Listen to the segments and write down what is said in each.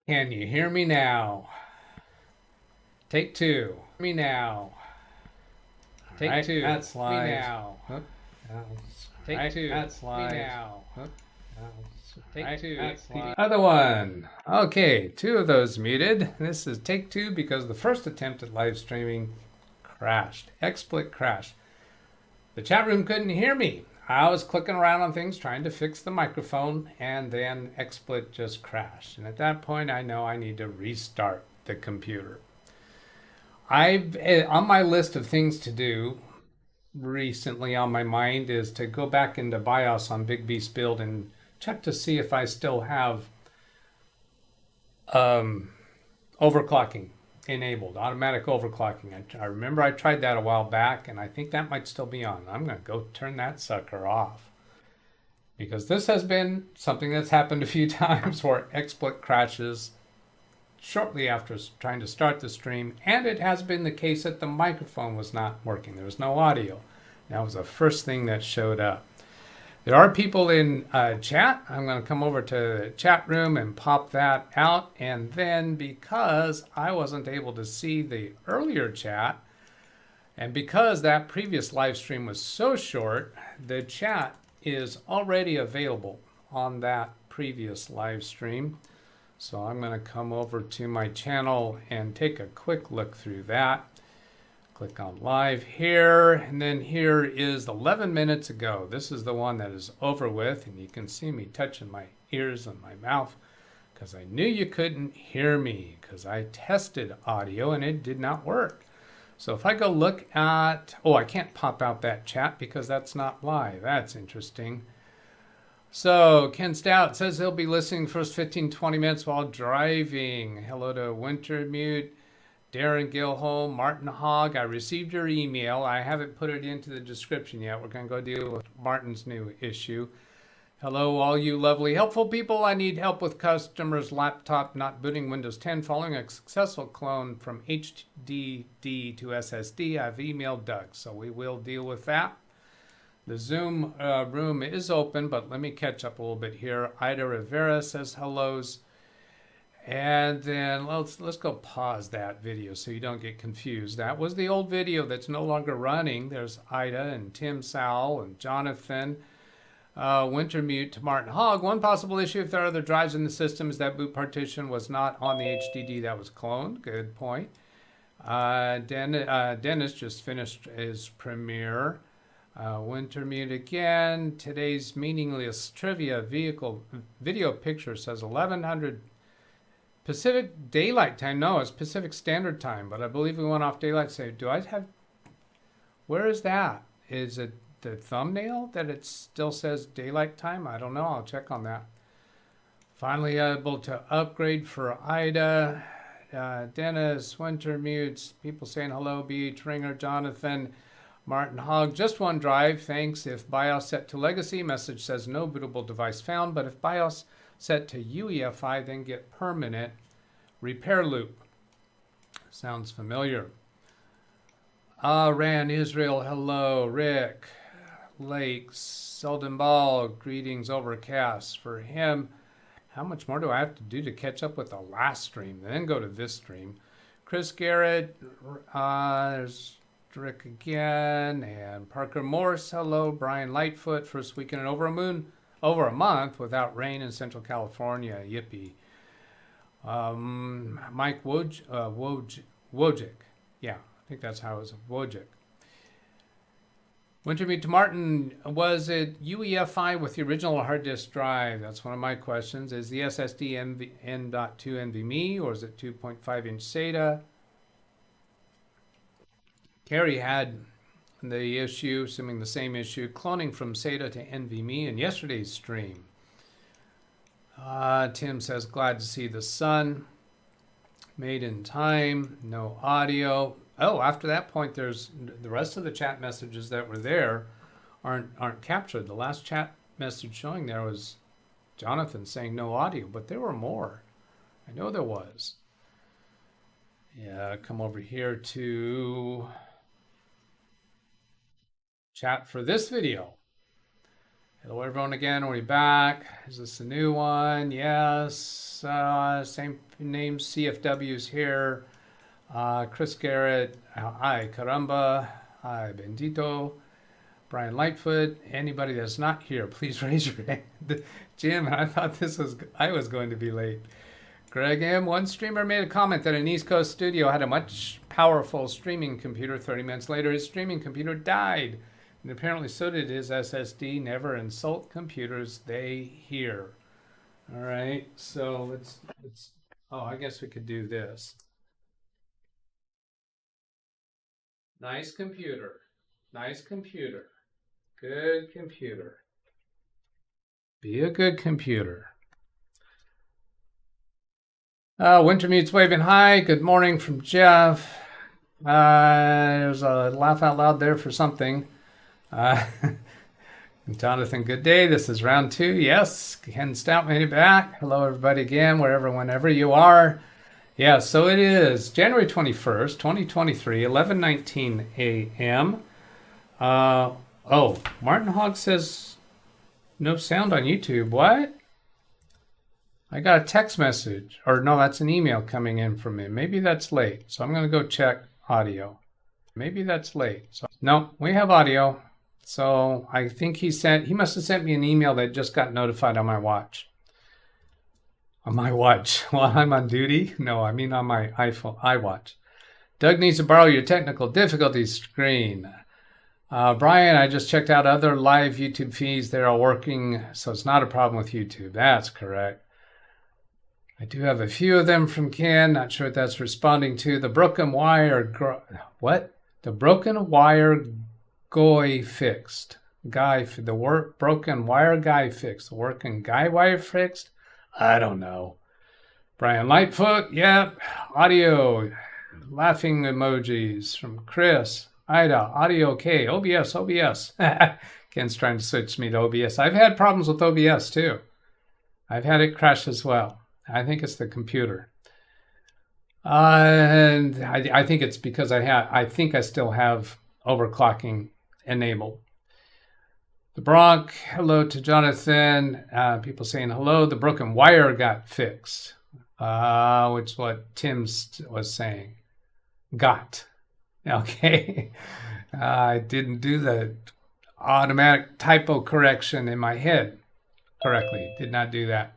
Can you hear me now? Take two. Me now. Take right, two. That's live. Me now. Take Right, two. That's live. Me now. Take Right, two. That's live. Other one. Okay, two of those muted. This is take two because the first attempt at live streaming crashed. XSplit crashed. The chat room couldn't hear me. I was clicking around on things trying to fix the microphone, and then XSplit just crashed. And at that point, I know I need to restart the computer. On my list of things to do recently on my mind is to go back into BIOS on Big Beast Build and check to see if I still have overclocking enabled, automatic overclocking. I remember I tried that a while back, and I think that might still be on. I'm going to go turn that sucker off, because this has been something that's happened a few times where XSplit crashes shortly after trying to start the stream, and it has been the case that the microphone was not working. There was no audio. That was the first thing that showed up. There are people in chat. I'm going to come over to the chat room and pop that out. And then, because I wasn't able to see the earlier chat, and because that previous live stream was so short, the chat is already available on that previous live stream. So I'm going to come over to my channel and take a quick look through that. Click on live here, and then here is 11 minutes ago. This is the one that is over with, and you can see me touching my ears and my mouth because I knew you couldn't hear me, because I tested audio and it did not work. So if I go look at, I can't pop out that chat because that's not live. That's interesting. So Ken Stout says he'll be listening first 15-20 minutes while driving. Hello to Wintermute. Darren Gilholm, Martin Hogg, I received your email. I haven't put it into the description yet. We're going to go deal with Martin's new issue. Hello, all you lovely, helpful people. I need help with customers' laptop not booting Windows 10 following a successful clone from HDD to SSD. I've emailed Doug, so we will deal with that. The Zoom room is open, but let me catch up a little bit here. Ida Rivera says hellos. And then let's go pause that video so you don't get confused. That was the old video that's no longer running. There's Ida and Tim Sowell and Jonathan. Wintermute to Martin Hogg. One possible issue if there are other drives in the system is that boot partition was not on the HDD that was cloned. Good point. Dennis just finished his premiere. Wintermute again. Today's meaningless trivia video picture says 1100 Pacific Daylight Time. No, it's Pacific Standard Time, but I believe we went off Daylight Saving. Do I have... Where is that? Is it the thumbnail that it still says Daylight Time? I don't know. I'll check on that. Finally able to upgrade for Ida. Dennis, Wintermute, people saying hello, BH Ringer, Jonathan, Martin Hogg. Just one drive, thanks. If BIOS set to legacy, message says no bootable device found, but if BIOS set to UEFI, then get permanent repair loop. Sounds familiar. Ran Israel, hello. Rick, Lakes, Selden Ball, greetings, overcast. For him, how much more do I have to do to catch up with the last stream, then go to this stream? Chris Garrett, there's Rick again, and Parker Morse, hello. Brian Lightfoot, first weekend in over a month without rain in Central California. Yippee. Mike Wojcik. Yeah, I think that's how it was. Wojcik. Wintermute to Martin. Was it UEFI with the original hard disk drive? That's one of my questions. Is the SSD N.2 NVMe or is it 2.5-inch SATA? Carey had the issue, assuming the same issue, cloning from SATA to NVMe in yesterday's stream. Tim says, glad to see the sun. Made in time, no audio. Oh, after that point, there's the rest of the chat messages that were there aren't captured. The last chat message showing there was Jonathan saying no audio, but there were more. I know there was. Yeah, come over here to chat for this video. Hello, everyone, again. Are we back? Is this a new one? Yes. Same name, CFW's here. Chris Garrett. Hi, Caramba. Hi, Bendito. Brian Lightfoot. Anybody that's not here, please raise your hand. Jim, I thought I was going to be late. Greg M. One streamer made a comment that an East Coast studio had a much powerful streaming computer. 30 minutes later, his streaming computer died. And apparently so did his SSD. Never insult computers they hear. All right, so let's oh, I guess we could do this. Nice computer. Nice computer. Good computer. Be a good computer. Wintermute's waving hi. Good morning from Jeff. There's a laugh out loud there for something. Jonathan, good day. This is round 2. Yes, Ken Stout made it back. Hello, everybody, again, whenever you are. Yeah, so it is January 21st, 2023, 11:19 a.m. Oh, Martin Hogg says no sound on YouTube. What? I got a text message. Or no, that's an email coming in from him. Maybe that's late. So I'm going to go check audio. Maybe that's late. So, no, we have audio. So I think he must have sent me an email that just got notified on my watch. On my watch while I'm on duty? No, I mean on my iPhone, iWatch. Doug needs to borrow your technical difficulties screen. Brian, I just checked out other live YouTube feeds. They're all working, so it's not a problem with YouTube. That's correct. I do have a few of them from Ken. Not sure what that's responding to. The broken wire... What? The broken wire... Guy fixed. Broken wire guy fixed. The working guy wire fixed? I don't know. Brian Lightfoot, yep. Audio. Laughing emojis from Chris. Ida, audio okay. OBS. Ken's trying to switch me to OBS. I've had problems with OBS too. I've had it crash as well. I think it's the computer. And I think it's because I think I still have overclocking enabled. The Bronc, hello to Jonathan. People saying hello. The broken wire got fixed, which is what Tim was saying. Got. Okay. I didn't do the automatic typo correction in my head correctly. Did not do that.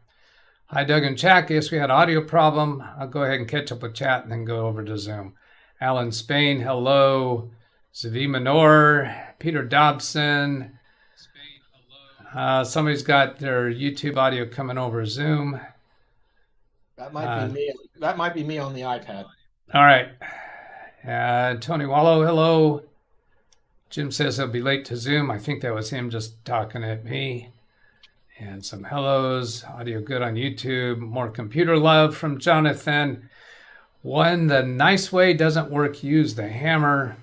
Hi, Doug and Jack. Yes, we had an audio problem. I'll go ahead and catch up with chat and then go over to Zoom. Alan Spain, hello. Zavi Manor, Peter Dobson. Somebody's got their YouTube audio coming over Zoom. That might be me. That might be me on the iPad. All right. Tony Wallow, hello. Jim says he'll be late to Zoom. I think that was him just talking at me. And some hellos. Audio good on YouTube. More computer love from Jonathan. When the nice way doesn't work, use the hammer.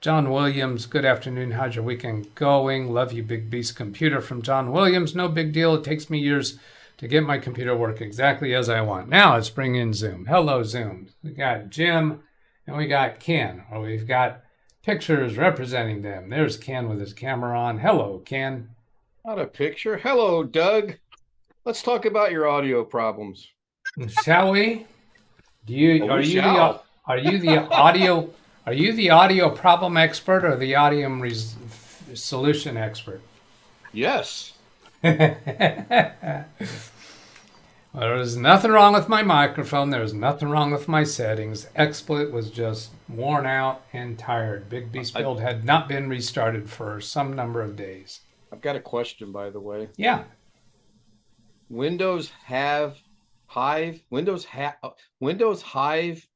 John Williams, good afternoon. How's your weekend going? Love you, Big Beast Computer from John Williams. No big deal. It takes me years to get my computer work exactly as I want. Now let's bring in Zoom. Hello, Zoom. We got Jim and we got Ken. Or we've got pictures representing them. There's Ken with his camera on. Hello, Ken. Not a picture. Hello, Doug. Let's talk about your audio problems. Shall we? Are you the audio problem expert or the audio solution expert? Yes. Well, there's nothing wrong with my microphone. There's nothing wrong with my settings. XSplit was just worn out and tired. Big Beast build had not been restarted for some number of days. I've got a question, by the way. Yeah. Windows have Hive. Windows Hive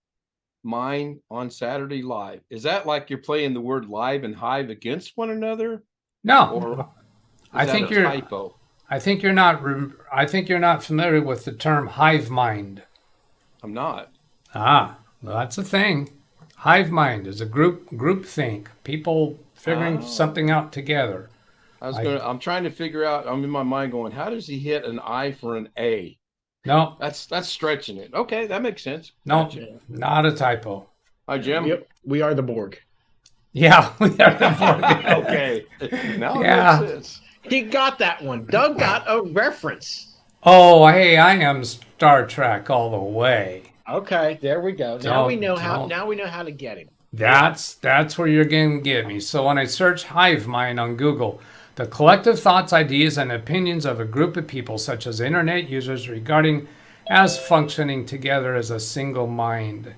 mine on Saturday live. Is that like you're playing the word live and Hive against one another? No. Or I think you're typo? I think you're not familiar with the term hive mind. I'm not. Well, that's a thing. Hive mind is a group think. People figuring something out together. I'm trying to figure out. I'm in my mind going, how does he hit an I for an A? No, that's stretching it. Okay, that makes sense. No, Gotcha. Not a typo. Hi, Jim. Yep, we are the Borg. Yeah, we are the Borg. Okay. Now yeah. it makes sense. He got that one. Doug got a reference. Oh, hey, I am Star Trek all the way. Okay, there we go. Now we know how. Now we know how to get him. That's where you're going to get me. So when I search Hive Mind on Google, the collective thoughts, ideas, and opinions of a group of people, such as internet users, regarding as functioning together as a single mind.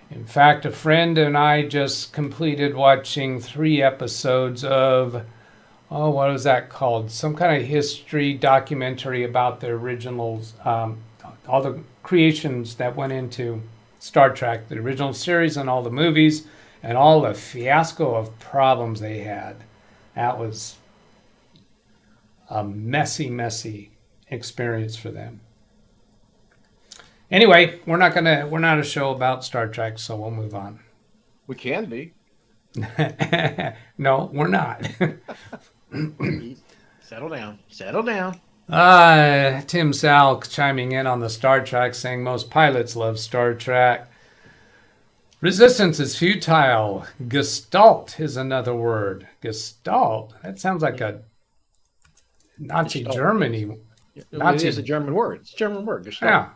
In fact, a friend and I just completed watching 3 episodes of, oh, what was that called? Some kind of history documentary about the originals, all the creations that went into Star Trek, the original series and all the movies, and all the fiasco of problems they had. That was a messy, messy experience for them. Anyway, we're not a show about Star Trek, so we'll move on. We can be. No, we're not. Settle down. Settle down. Tim Sal chiming in on the Star Trek, saying most pilots love Star Trek. Resistance is futile. Gestalt is another word. Gestalt. That sounds like a Nazi Gestalt. Germany. It is a German word. It's a German word. Gestalt. Yeah.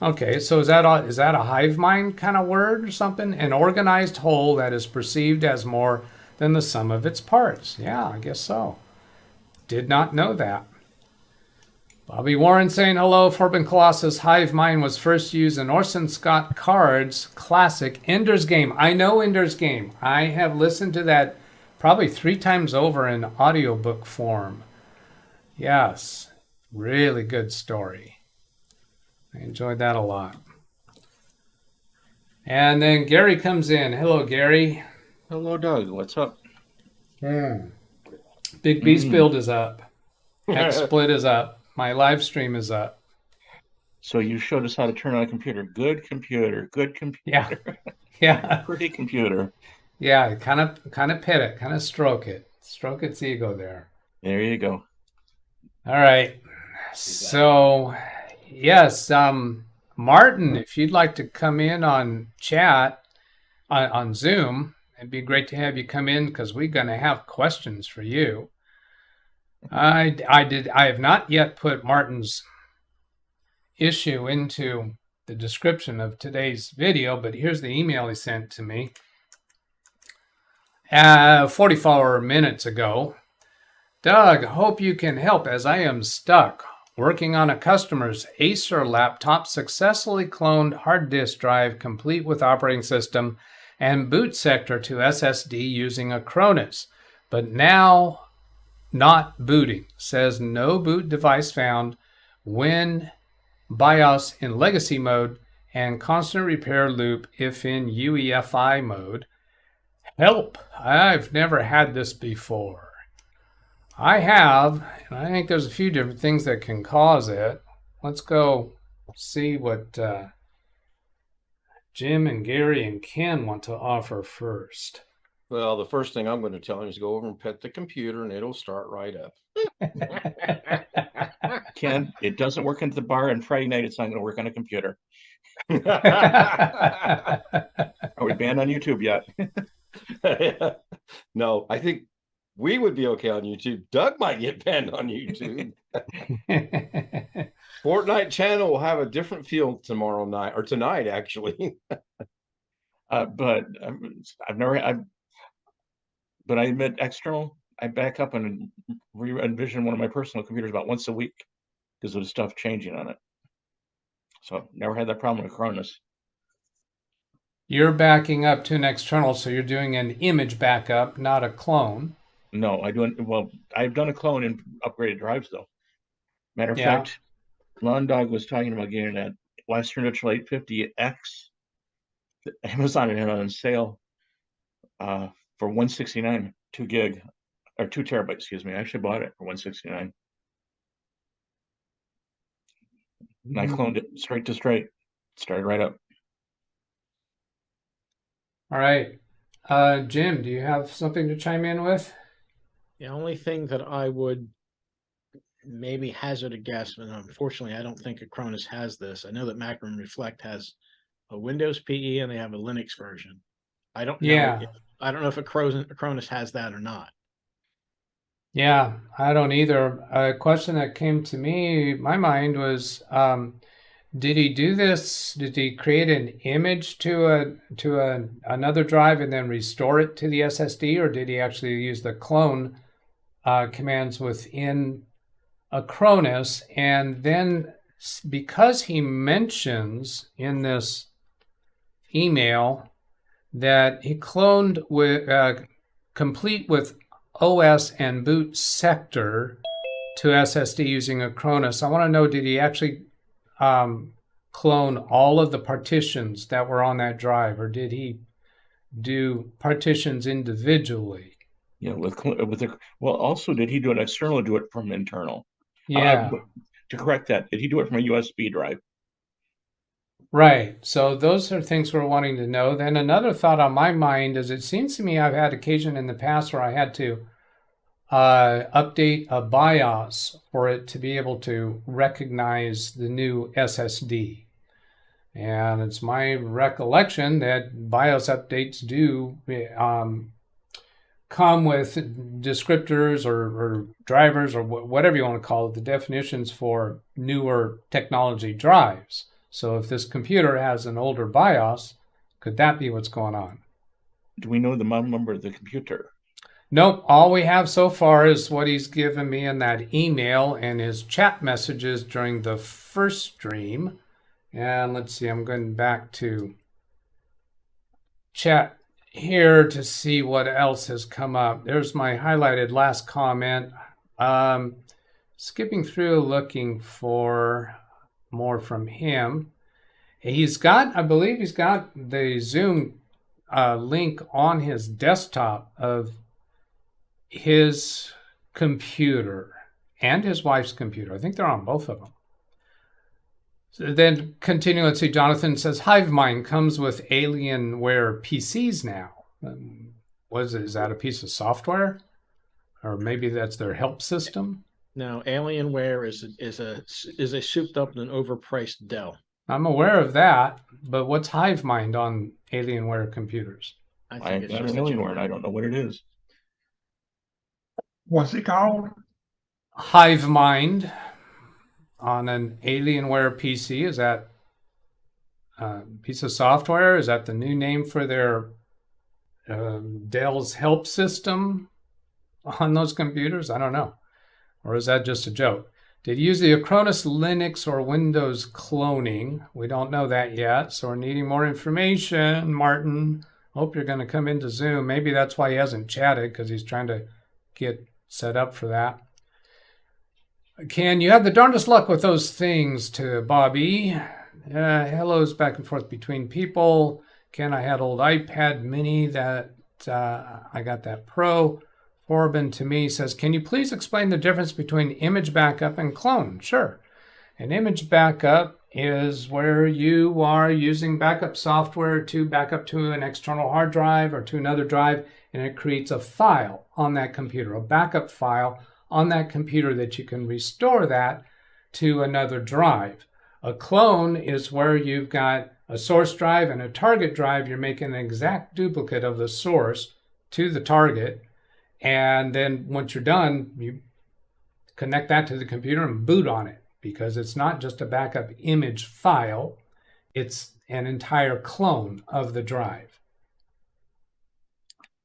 Okay, so is that a hive mind kind of word or something? An organized whole that is perceived as more than the sum of its parts. Yeah, I guess so. Did not know that. Bobby Warren saying hello. Forbin Colossus. Hive mind was first used in Orson Scott Card's classic Ender's Game. I know Ender's Game. I have listened to that probably 3 times over in audiobook form. Yes, really good story. I enjoyed that a lot. And then Gary comes in. Hello, Gary. Hello, Doug. What's up? Big Beast build is up. XSplit is up. My live stream is up. So you showed us how to turn on a computer. Good computer. Good computer. Yeah. Pretty computer. Yeah. Kind of pet it. Kind of stroke it. Stroke its ego there. There you go. All right. So, yes, Martin, if you'd like to come in on chat on Zoom, it'd be great to have you come in because we're going to have questions for you. I have not yet put Martin's issue into the description of today's video, but here's the email he sent to me 44 minutes ago. Doug, hope you can help as I am stuck working on a customer's Acer laptop, successfully cloned hard disk drive complete with operating system and boot sector to SSD using Acronis, but now not booting. Says no boot device found when BIOS in legacy mode and constant repair loop if in UEFI mode. Help! I've never had this before. I have, and I think there's a few different things that can cause it. Let's go see what Jim and Gary and Ken want to offer first. Well, the first thing I'm going to tell him is go over and pet the computer and it'll start right up. Ken, it doesn't work into the bar, and Friday night it's not going to work on a computer. Are we banned on YouTube yet? No, I think we would be okay on YouTube. Doug might get banned on YouTube. Fortnite channel will have a different feel tomorrow night, or tonight, actually. But I admit external. I back up and re-envision one of my personal computers about once a week because of the stuff changing on it. So never had that problem with Acronis. You're backing up to an external, so you're doing an image backup, not a clone. No, I've done a clone and upgraded drives though. Matter of fact, Lawn Dog was talking about getting that Western Digital 850X. Amazon had it on sale for $169, 2 gig or 2 terabytes. Excuse me. I actually bought it for $169. And I cloned it straight to straight. Started right up. All right. Jim, do you have something to chime in with? The only thing that I would maybe hazard a guess, and unfortunately I don't think Acronis has this. I know that Macro and Reflect has a Windows PE and they have a Linux version. I don't know. Yeah. I don't know if Acronis has that or not. Yeah, I don't either. A question that came to my mind was, did he do this? Did he create an image to another drive and then restore it to the SSD, or did he actually use the clone commands within Acronis? And then because he mentions in this email that he cloned with complete with OS and boot sector to SSD using Acronis, I want to know, did he actually clone all of the partitions that were on that drive, or did he do partitions individually? Yeah, well, also, did he do an external or do it from internal? Yeah. To correct that, did he do it from a USB drive? Right. So those are things we're wanting to know. Then another thought on my mind is, it seems to me I've had occasion in the past where I had to update a BIOS for it to be able to recognize the new SSD. And it's my recollection that BIOS updates do come with descriptors or drivers or whatever you want to call it, the definitions for newer technology drives. So if this computer has an older BIOS, could that be what's going on? Do we know the model number of the computer? Nope. All we have so far is what he's given me in that email and his chat messages during the first stream. And let's see, I'm going back to chat here to see what else has come up. There's my highlighted last comment. Skipping through, looking for more from him. I believe he's got the Zoom link on his desktop of his computer and his wife's computer. I think they're on both of them. So then continue, let's see, Jonathan says, HiveMind comes with Alienware PCs now. Is that a piece of software? Or maybe that's their help system? No, Alienware is a souped up and overpriced Dell. I'm aware of that, but what's HiveMind on Alienware computers? I got an Alienware and I don't know what it is. What's it called? HiveMind on an Alienware PC. Is that a piece of software? Is that the new name for their Dell's help system on those computers? I don't know. Or is that just a joke? Did you use the Acronis Linux or Windows cloning? We don't know that yet, so we're needing more information. Martin, hope you're going to come into Zoom. Maybe that's why he hasn't chatted, because he's trying to get set up for that. Ken, you had the darndest luck with those things to Bobby. Hellos back and forth between people. Ken, I had old iPad mini that I got that Pro. Corbin to me says, can you please explain the difference between image backup and clone? Sure. An image backup is where you are using backup software to back up to an external hard drive or to another drive, and it creates a file on that computer, a backup file on that computer that you can restore that to another drive. A clone is where you've got a source drive and a target drive. You're making an exact duplicate of the source to the target. And then once you're done, you connect that to the computer and boot on it, because it's not just a backup image file. It's an entire clone of the drive.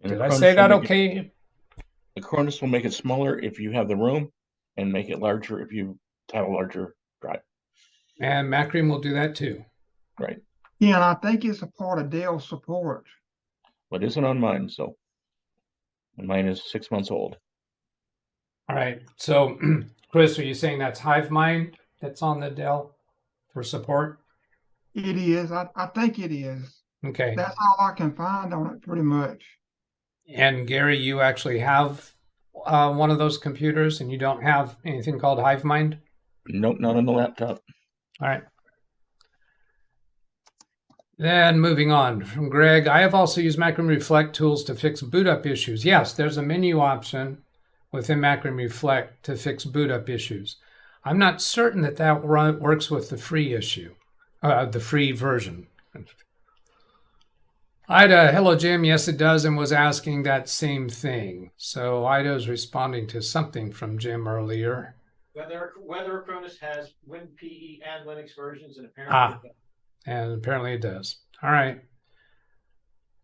Did I say that okay? Acronis will make it smaller if you have the room and make it larger if you have a larger drive. And Macrim will do that too. Right. Yeah, and I think it's a part of Dell support. But it isn't on mine, so. And mine is 6 months old. All right. So, Chris, are you saying that's HiveMind that's on the Dell for support? It is. I think it is. Okay. That's all I can find on it, pretty much. And Gary, you actually have one of those computers, and you don't have anything called HiveMind? Nope, not on the laptop. All right. Then moving on from Greg, I have also used Macrim Reflect tools to fix boot up issues. Yes, there's a menu option within Macrim Reflect to fix boot up issues. I'm not certain that works with the free issue, the free version. Ida, hello, Jim. Yes, it does, and was asking that same thing. So Ida's responding to something from Jim earlier. Whether Acronis has WinPE and Linux versions, and apparently it does. And apparently it does. All right.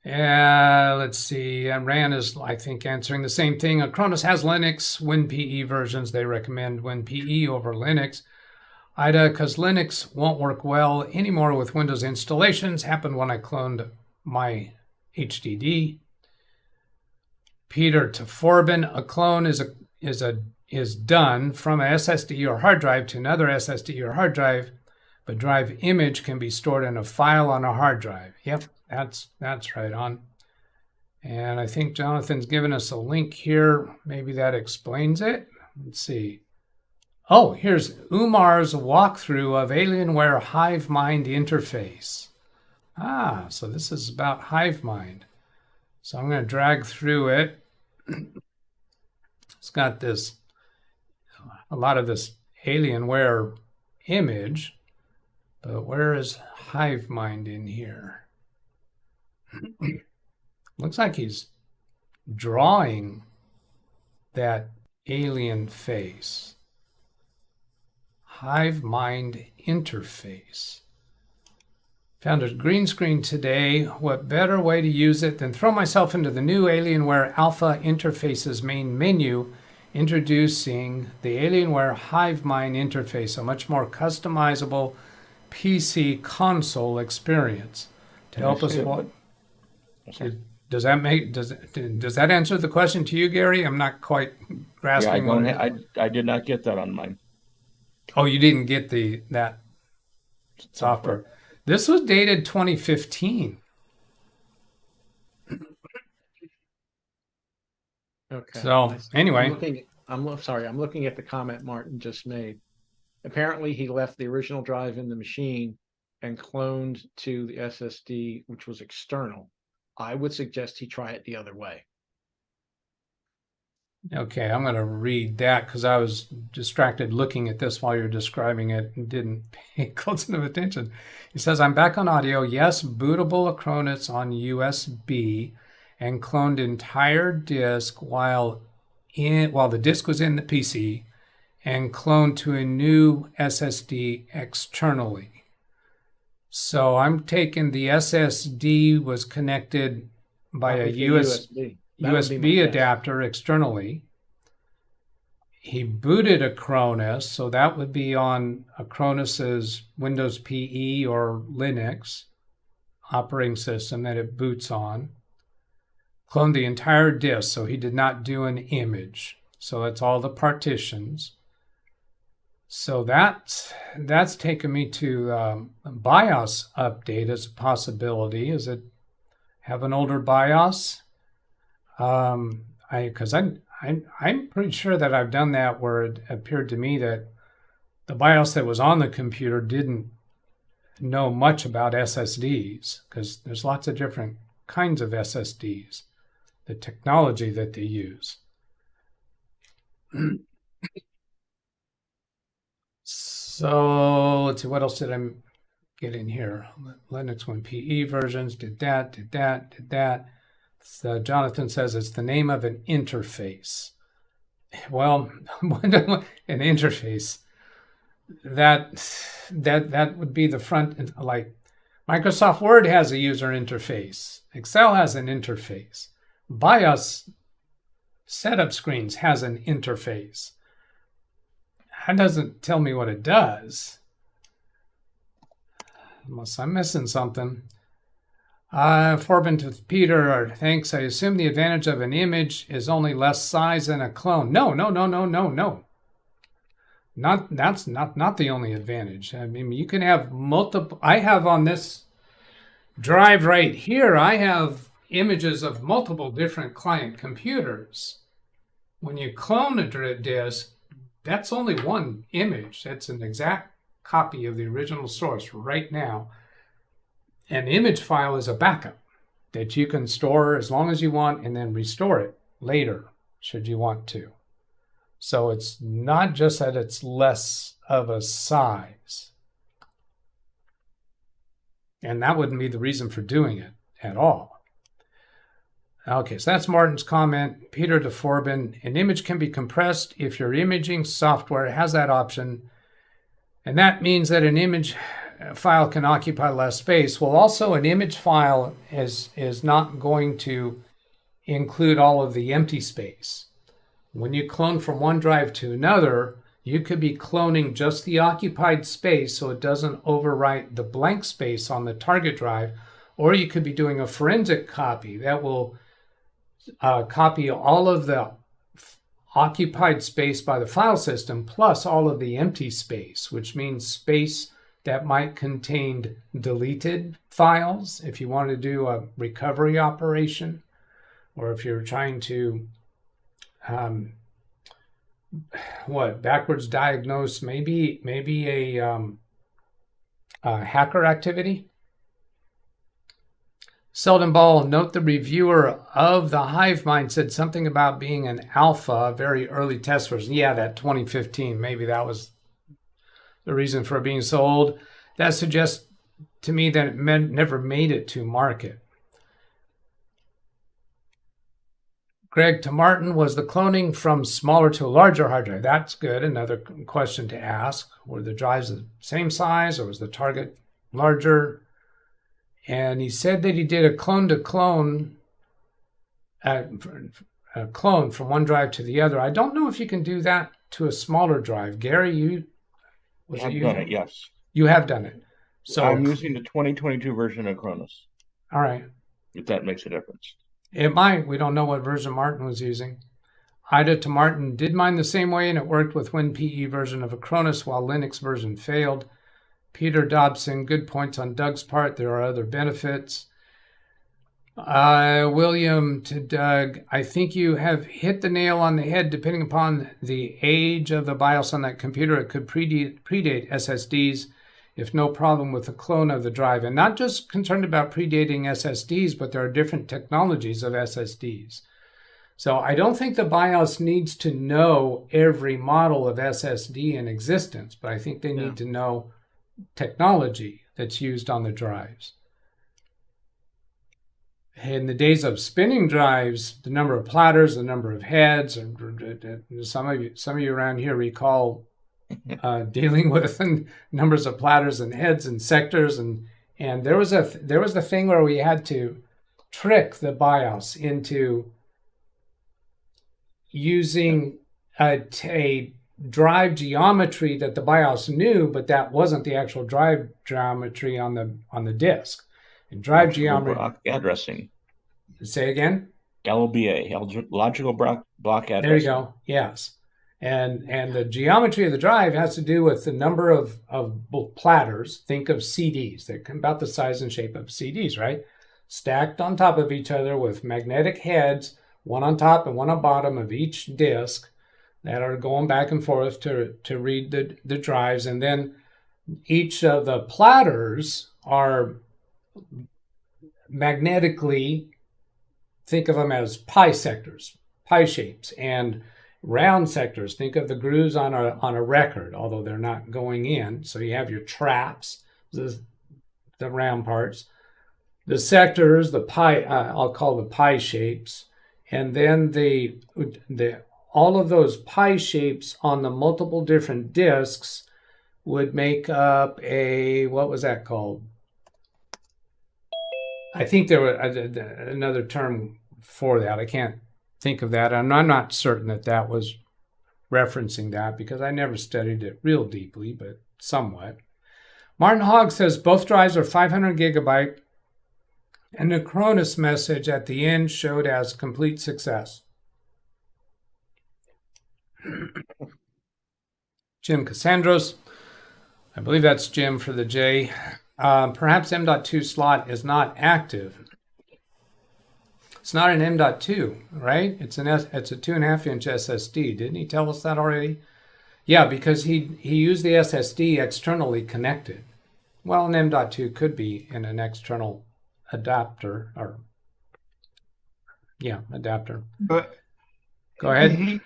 Let's see. Rand is, I think, answering the same thing. Acronis has Linux WinPE versions. They recommend WinPE over Linux. Ida, because Linux won't work well anymore with Windows installations. Happened when I cloned my HDD. Peter to Forbin, a clone is done from a SSD or hard drive to another SSD or hard drive, but drive image can be stored in a file on a hard drive. Yep, that's right on. And I think Jonathan's given us a link here. Maybe that explains it. Let's see. Oh, here's Umar's walkthrough of Alienware HiveMind interface. So this is about HiveMind. So I'm going to drag through it. It's got a lot of this Alienware image, but where is HiveMind in here? Looks like he's drawing that alien face. HiveMind interface. Found a green screen today. What better way to use it than throw myself into the new Alienware Alpha Interfaces main menu, introducing the Alienware HiveMind interface, a much more customizable PC console experience. To help us what? Does that answer the question to you, Gary? I'm not quite grasping. Yeah, I did not get that on mine. Oh, you didn't get that software. This was dated 2015. Okay. So anyway, I'm looking at the comment Martin just made. Apparently, he left the original drive in the machine and cloned to the SSD, which was external. I would suggest he try it the other way. Okay, I'm going to read that because I was distracted looking at this while you're describing it and didn't pay close enough attention. He says, I'm back on audio. Yes, bootable Acronis on USB and cloned entire disk while the disk was in the PC and cloned to a new SSD externally. So I'm taking the SSD was connected by a USB adapter externally. He booted Acronis, so that would be on Acronis's Windows PE or Linux operating system that it boots on. Cloned the entire disk, so he did not do an image. So that's all the partitions. So that's taken me to BIOS update as a possibility. Is it have an older BIOS? Because I'm pretty sure that I've done that where it appeared to me that the BIOS that was on the computer didn't know much about SSDs, because there's lots of different kinds of SSDs, the technology that they use. So let's see, what else did I get in here? Linux WinPE versions, did that. So Jonathan says it's the name of an interface. Well, an interface. That would be the front, like Microsoft Word has a user interface. Excel has an interface. BIOS setup screens has an interface. That doesn't tell me what it does. Unless I'm missing something. Forbin to Peter, thanks. I assume the advantage of an image is only less size than a clone. No. That's not the only advantage. I mean, you can have multiple. I have on this drive right here, I have images of multiple different client computers. When you clone a disk, that's only one image. That's an exact copy of the original source right now. An image file is a backup that you can store as long as you want and then restore it later, should you want to. So it's not just that it's less of a size. And that wouldn't be the reason for doing it. at all. Okay, so that's Martin's comment. Peter DeForbin, an image can be compressed if your imaging software has that option, and that means that an image file can occupy less space. Well, also an image file is not going to include all of the empty space. When you clone from one drive to another, you could be cloning just the occupied space so it doesn't overwrite the blank space on the target drive, or you could be doing a forensic copy that will copy all of the occupied space by the file system plus all of the empty space, which means space that might contain deleted files if you want to do a recovery operation, or if you're trying to backwards diagnose maybe a hacker activity. Selden Ball, note the reviewer of the Hive Mind said something about being an alpha, a very early test version. Yeah, that 2015, maybe that was the reason for it being so old. That suggests to me that it never made it to market. Greg to Martin, was the cloning from smaller to a larger hard drive? That's good. Another question to ask. Were the drives the same size, or was the target larger? And he said that he did a clone to clone, a clone from one drive to the other. I don't know if you can do that to a smaller drive. Gary, I've done it, yes. You have done it. So I'm using the 2022 version of Cronus. All right. If that makes a difference. It might. We don't know what version Martin was using. Ida to Martin, did mine the same way, and it worked with WinPE version of Acronis while Linux version failed. Peter Dobson, good points on Doug's part. There are other benefits. William to Doug, I think you have hit the nail on the head. Depending upon the age of the BIOS on that computer, it could predate SSDs, if no problem with the clone of the drive. And not just concerned about predating SSDs, but there are different technologies of SSDs. So I don't think the BIOS needs to know every model of SSD in existence, but I think they need to know technology that's used on the drives. In the days of spinning drives, the number of platters, the number of heads, and some of you around here recall dealing with numbers of platters and heads and sectors, and there was the thing where we had to trick the BIOS into using a drive geometry that the BIOS knew, but that wasn't the actual drive geometry on the disk. And drive geometry addressing. Say again? LBA, logical block addressing. There you go. Yes. And the geometry of the drive has to do with the number of platters. Think of CDs. They're about the size and shape of CDs, right? Stacked on top of each other with magnetic heads, one on top and one on bottom of each disk, that are going back and forth to read the drives. And then each of the platters are magnetically, think of them as pie sectors, pie shapes, and round sectors. Think of the grooves on a record, although they're not going in. So you have your traps, the round parts, the sectors, the pie, I'll call the pie shapes, and then the all of those pie shapes on the multiple different disks would make up a, what was that called? I think there was another term for that. I can't think of that. And I'm not certain that was referencing that because I never studied it real deeply, but somewhat. Martin Hogg says both drives are 500 gigabyte and the Cronus message at the end showed as complete success. Jim Cassandros, I believe that's Jim for the J. Perhaps M.2 slot is not active. It's not an M.2, right? It's a 2.5-inch SSD. Didn't he tell us that already? Yeah, because he used the SSD externally connected. Well, an M.2 could be in an external adapter, or adapter. But go ahead.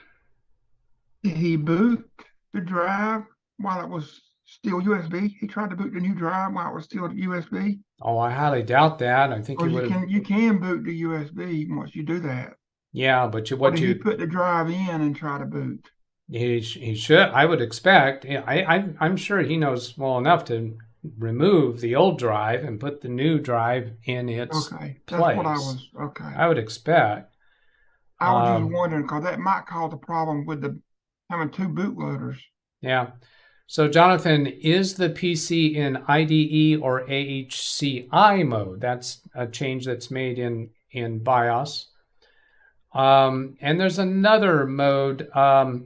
Did he boot the drive while it was still USB? He tried to boot the new drive while it was still USB. Oh, I highly doubt that. I think Or he you would have. can boot the USB once you do that. Yeah, but Or what did he you put the drive in and try to boot? he should. I would expect. Yeah, I'm sure he knows well enough to remove the old drive and put the new drive in its Okay, place. that's what I was. Okay, I would expect. I was just wondering because that might cause a problem with the having two bootloaders. Yeah. So, Jonathan, is the PC in IDE or AHCI mode? That's a change that's made in BIOS. And there's another mode. No,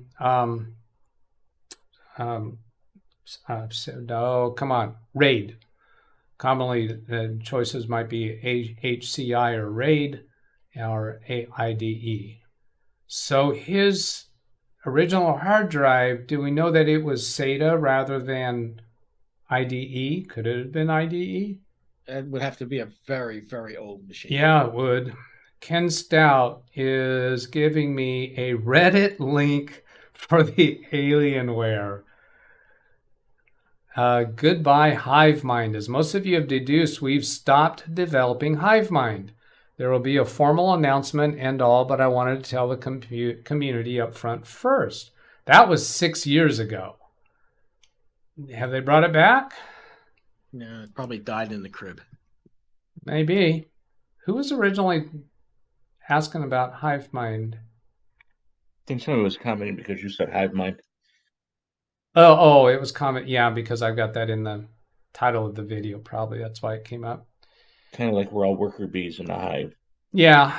come on, RAID. Commonly, the choices might be HCI or RAID or IDE. So his original hard drive, do we know that it was SATA rather than IDE? Could it have been IDE? It would have to be a very, very old machine. Yeah, it would. Ken Stout is giving me a Reddit link for the Alienware. Goodbye, HiveMind. As most of you have deduced, we've stopped developing HiveMind. There will be a formal announcement and all, but I wanted to tell the community up front first. That was 6 years ago. Have they brought it back? No, it probably died in the crib. Maybe. Who was originally asking about HiveMind? I think somebody was commenting because you said HiveMind. Oh, it was comment. Yeah, because I've got that in the title of the video. Probably that's why it came up. Kind of like we're all worker bees in the hive. Yeah.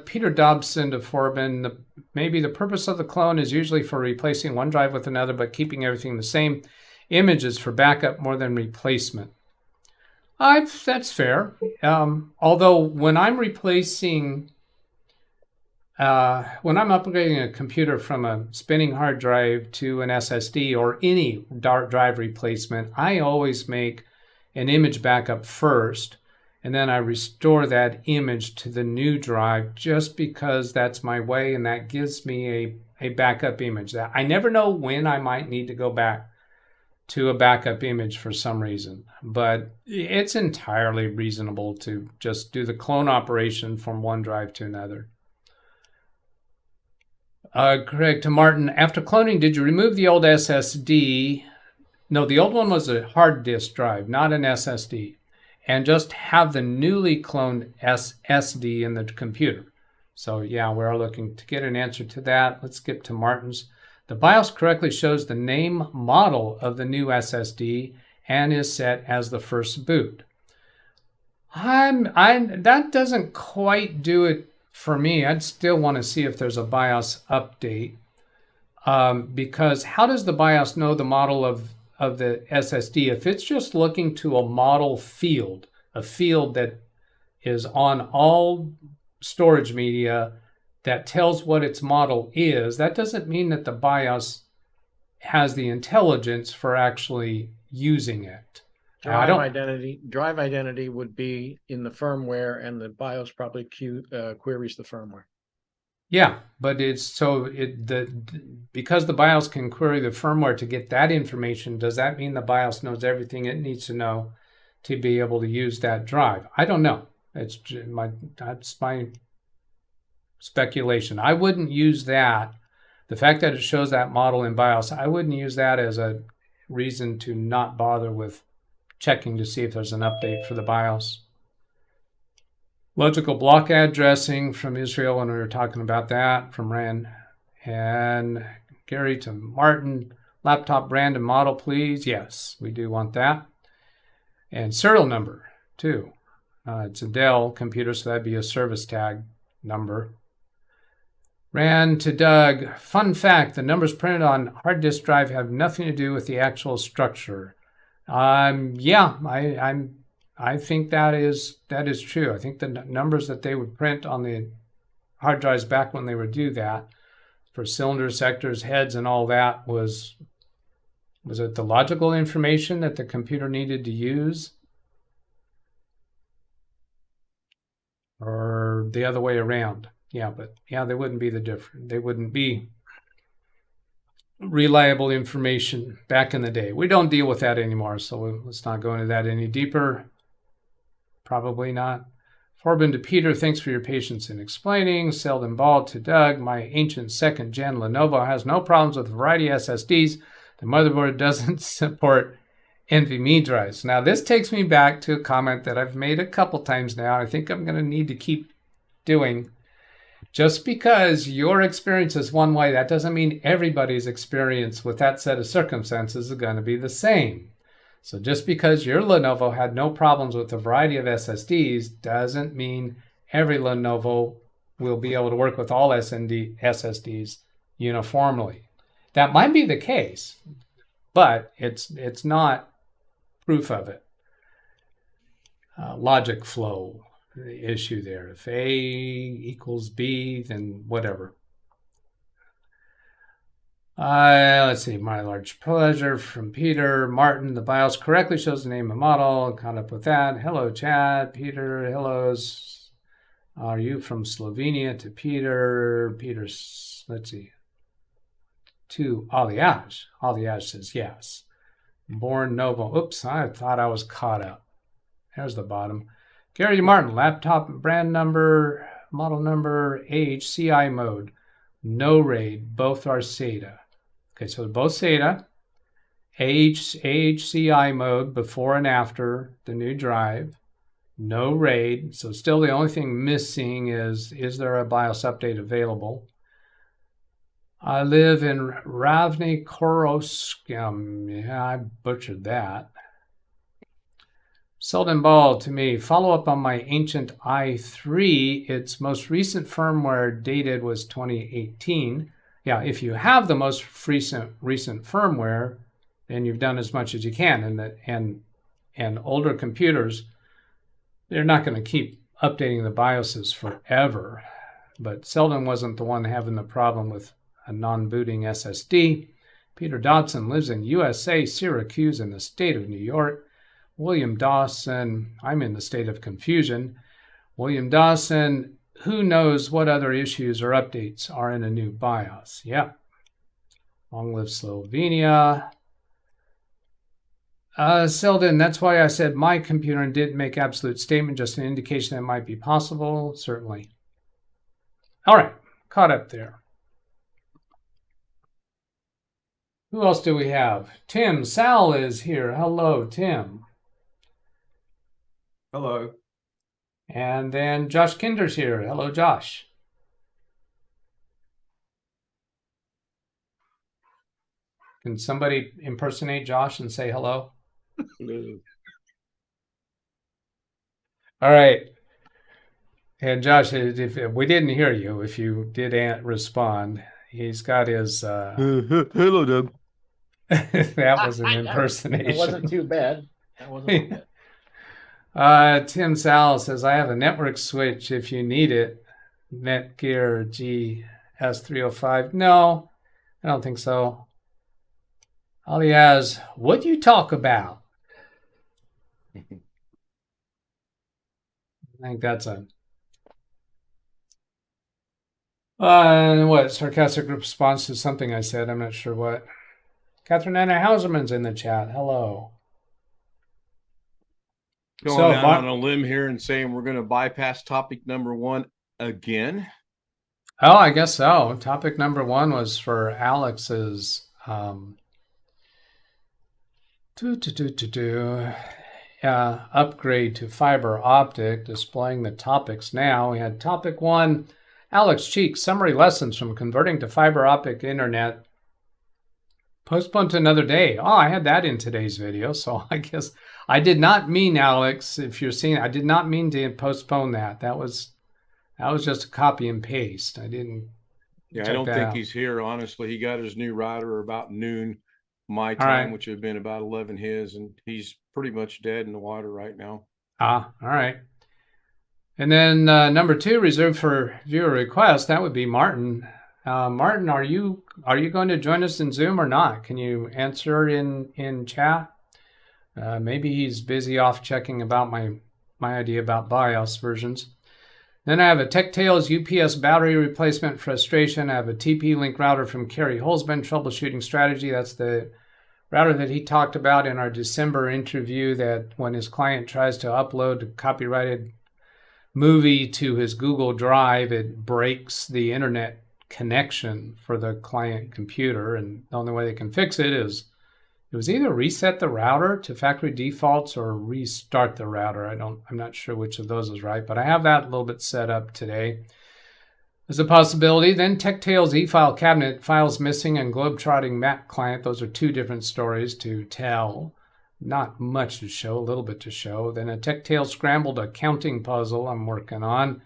Peter Dobson to Forbin. Maybe the purpose of the clone is usually for replacing one drive with another, but keeping everything the same. Images for backup more than replacement. That's fair. Although when I'm replacing, when I'm upgrading a computer from a spinning hard drive to an SSD or any drive replacement, I always make an image backup first, and then I restore that image to the new drive just because that's my way, and that gives me a backup image. That I never know when I might need to go back to a backup image for some reason, but it's entirely reasonable to just do the clone operation from one drive to another. Craig to Martin, after cloning, did you remove the old SSD? No, the old one was a hard disk drive, not an SSD, and just have the newly cloned SSD in the computer. So yeah, we're looking to get an answer to that. Let's skip to Martin's. The BIOS correctly shows the name model of the new SSD and is set as the first boot. That doesn't quite do it for me. I'd still want to see if there's a BIOS update, because how does the BIOS know the model of the SSD if it's just looking to a model field, a field that is on all storage media that tells what its model is? That doesn't mean that the BIOS has the intelligence for actually using it. Drive identity would be in the firmware, and the BIOS probably queries the firmware. Yeah, but because the BIOS can query the firmware to get that information, does that mean the BIOS knows everything it needs to know to be able to use that drive? I don't know. That's my speculation. I wouldn't use that. The fact that it shows that model in BIOS, I wouldn't use that as a reason to not bother with checking to see if there's an update for the BIOS. Logical block addressing from Israel, when we were talking about that, from Ren. And Gary to Martin, laptop brand and model, please. Yes, we do want that. And serial number, too. It's a Dell computer, so that'd be a service tag number. Ran to Doug, fun fact, the numbers printed on hard disk drive have nothing to do with the actual structure. Yeah, I think that is true. I think the numbers that they would print on the hard drives back when they would do that for cylinders, sectors, heads, and all that was it the logical information that the computer needed to use? Or the other way around? Yeah, but yeah, they wouldn't be the different. They wouldn't be reliable information back in the day. We don't deal with that anymore, so let's not go into that any deeper. Probably not. Forbin to Peter, thanks for your patience in explaining. Seldom Ball to Doug, my ancient second-gen Lenovo has no problems with a variety of SSDs. The motherboard doesn't support NVMe drives. Now, this takes me back to a comment that I've made a couple times now. I think I'm going to need to keep doing. Just because your experience is one way, that doesn't mean everybody's experience with that set of circumstances is going to be the same. So just because your Lenovo had no problems with a variety of SSDs doesn't mean every Lenovo will be able to work with all SSDs uniformly. That might be the case, but it's not proof of it. Logic flow issue there. If A equals B, then whatever. Let's see, my large pleasure from Peter. Martin, the BIOS correctly shows the name of model. Caught up with that. Hello, Chad. Peter, hellos. Are you from Slovenia to Peter? Peter's, let's see, to Aliaj. Aliaj says yes. Born Novo. Oops, I thought I was caught up. There's the bottom. Gary Martin, laptop brand number, model number, age, CI mode. No RAID, both are SATA. Okay, so both SATA, age, CI mode before and after the new drive, no RAID. So still the only thing missing is there a BIOS update available? I live in Ravni Koroskim. Yeah, I butchered that. Selden Ball to me, follow up on my ancient i3. Its most recent firmware dated was 2018. Yeah, if you have the most recent firmware, then you've done as much as you can. And older computers, they're not going to keep updating the BIOSes forever. But Selden wasn't the one having the problem with a non-booting SSD. Peter Dobson lives in USA, Syracuse, in the state of New York. William Dawson, I'm in the state of confusion. William Dawson, who knows what other issues or updates are in a new BIOS? Yeah. Long live Slovenia. Selden, that's why I said my computer and didn't make absolute statement, just an indication that might be possible. Certainly. All right, caught up there. Who else do we have? Tim, Sal is here. Hello, Tim. Hello. And then Josh Kinder's here. Hello, Josh. Can somebody impersonate Josh and say hello? All right. And Josh, if we didn't hear you, if you did respond, he's got his... Hello, Doug. That was an impersonation. It wasn't too bad. That wasn't too bad. Tim Sal says, I have a network switch if you need it. Netgear GS305. No, I don't think so. Aliaz, what do you talk about? I think that's a sarcastic response to something I said. I'm not sure what. Catherine Anna Hauserman's in the chat. Hello. Going out on a limb here and saying we're going to bypass topic number 1 again. Oh, I guess so. Topic number 1 was for Alex's upgrade to fiber optic, displaying the topics now. We had topic 1, Alex Cheek, summary lessons from converting to fiber optic internet. Postponed to another day. Oh, I had that in today's video, so I guess I did not mean, Alex, if you're seeing, I did not mean to postpone that. That was just a copy and paste. I didn't. Yeah, I don't think he's here. Honestly, he got his new router about noon my time, which would have been about 11 his, and he's pretty much dead in the water right now. Ah, all right. And then number 2, reserved for viewer request. That would be Martin. Martin, are you going to join us in Zoom or not? Can you answer in chat? Maybe he's busy off checking about my idea about BIOS versions. Then I have a TechTales UPS battery replacement frustration. I have a TP-Link router from Carey Holzman Troubleshooting Strategy. That's the router that he talked about in our December interview, that when his client tries to upload a copyrighted movie to his Google Drive, it breaks the internet connection for the client computer. And the only way they can fix it is it was either reset the router to factory defaults or restart the router. I'm not sure which of those is right, but I have that a little bit set up today. There's a possibility. Then TechTales eFileCabinet, files missing, and Globetrotting Mac client. Those are two different stories to tell. Not much to show, a little bit to show. Then a TechTales Scrambled accounting puzzle I'm working on.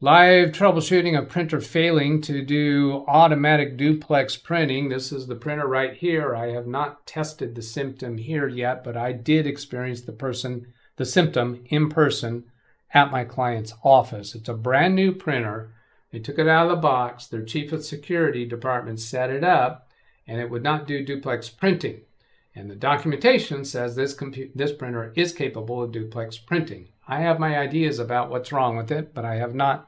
Live troubleshooting a printer failing to do automatic duplex printing. This is the printer right here. I have not tested the symptom here yet, but I did experience the symptom in person at my client's office. It's a brand new printer. They took it out of the box. Their chief of security department set it up, and it would not do duplex printing. And the documentation says this printer is capable of duplex printing. I have my ideas about what's wrong with it, but I have not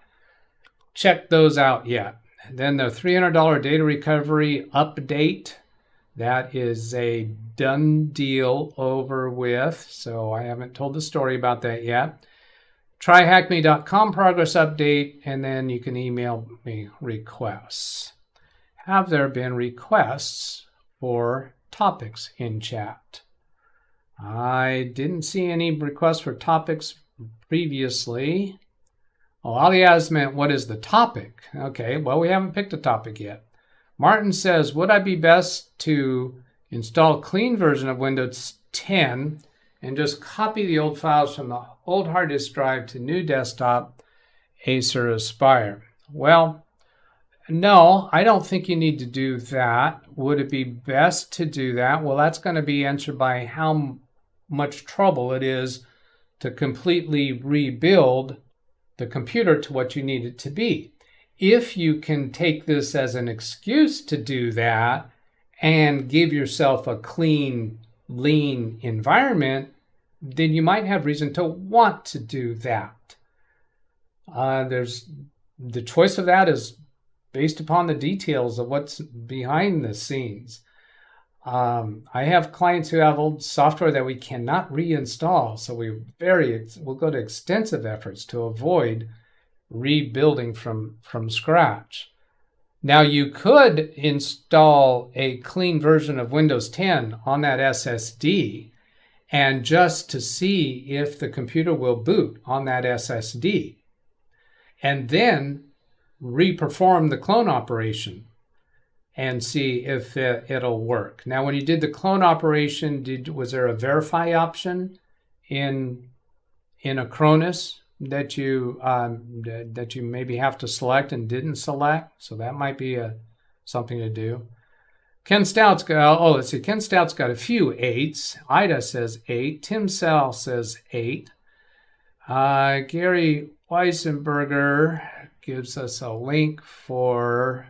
checked those out yet. Then the $300 data recovery update. That is a done deal, over with. So I haven't told the story about that yet. Tryhackme.com progress update, and then you can email me requests. Have there been requests for topics in chat? I didn't see any requests for topics previously. Oh, Ali meant, what is the topic? Okay, well, we haven't picked a topic yet. Martin says, would I be best to install a clean version of Windows 10 and just copy the old files from the old hard disk drive to new desktop Acer Aspire? Well, no, I don't think you need to do that. Would it be best to do that? Well, that's going to be answered by how much trouble it is to completely rebuild the computer to what you need it to be. If you can take this as an excuse to do that and give yourself a clean, lean environment, then you might have reason to want to do that. There's the choice of that is based upon the details of what's behind the scenes. I have clients who have old software that we cannot reinstall, so we'll go to extensive efforts to avoid rebuilding from scratch. Now, you could install a clean version of Windows 10 on that SSD, and just to see if the computer will boot on that SSD, and then re-perform the clone operation and see if it'll work. Now, when you did the clone operation, was there a verify option in Acronis that you maybe have to select and didn't select? So that might be something to do. Ken Stout's got, Ken Stout's got a few 8s. Ida says 8. Tim Sell says 8. Gary Weisenberger gives us a link for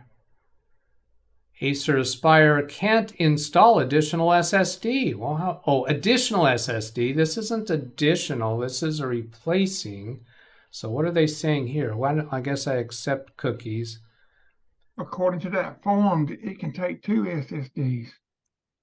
Acer Aspire can't install additional SSD. Well, additional SSD. This isn't additional. This is a replacing. So what are they saying here? I guess I accept cookies. According to that form, it can take 2 SSDs.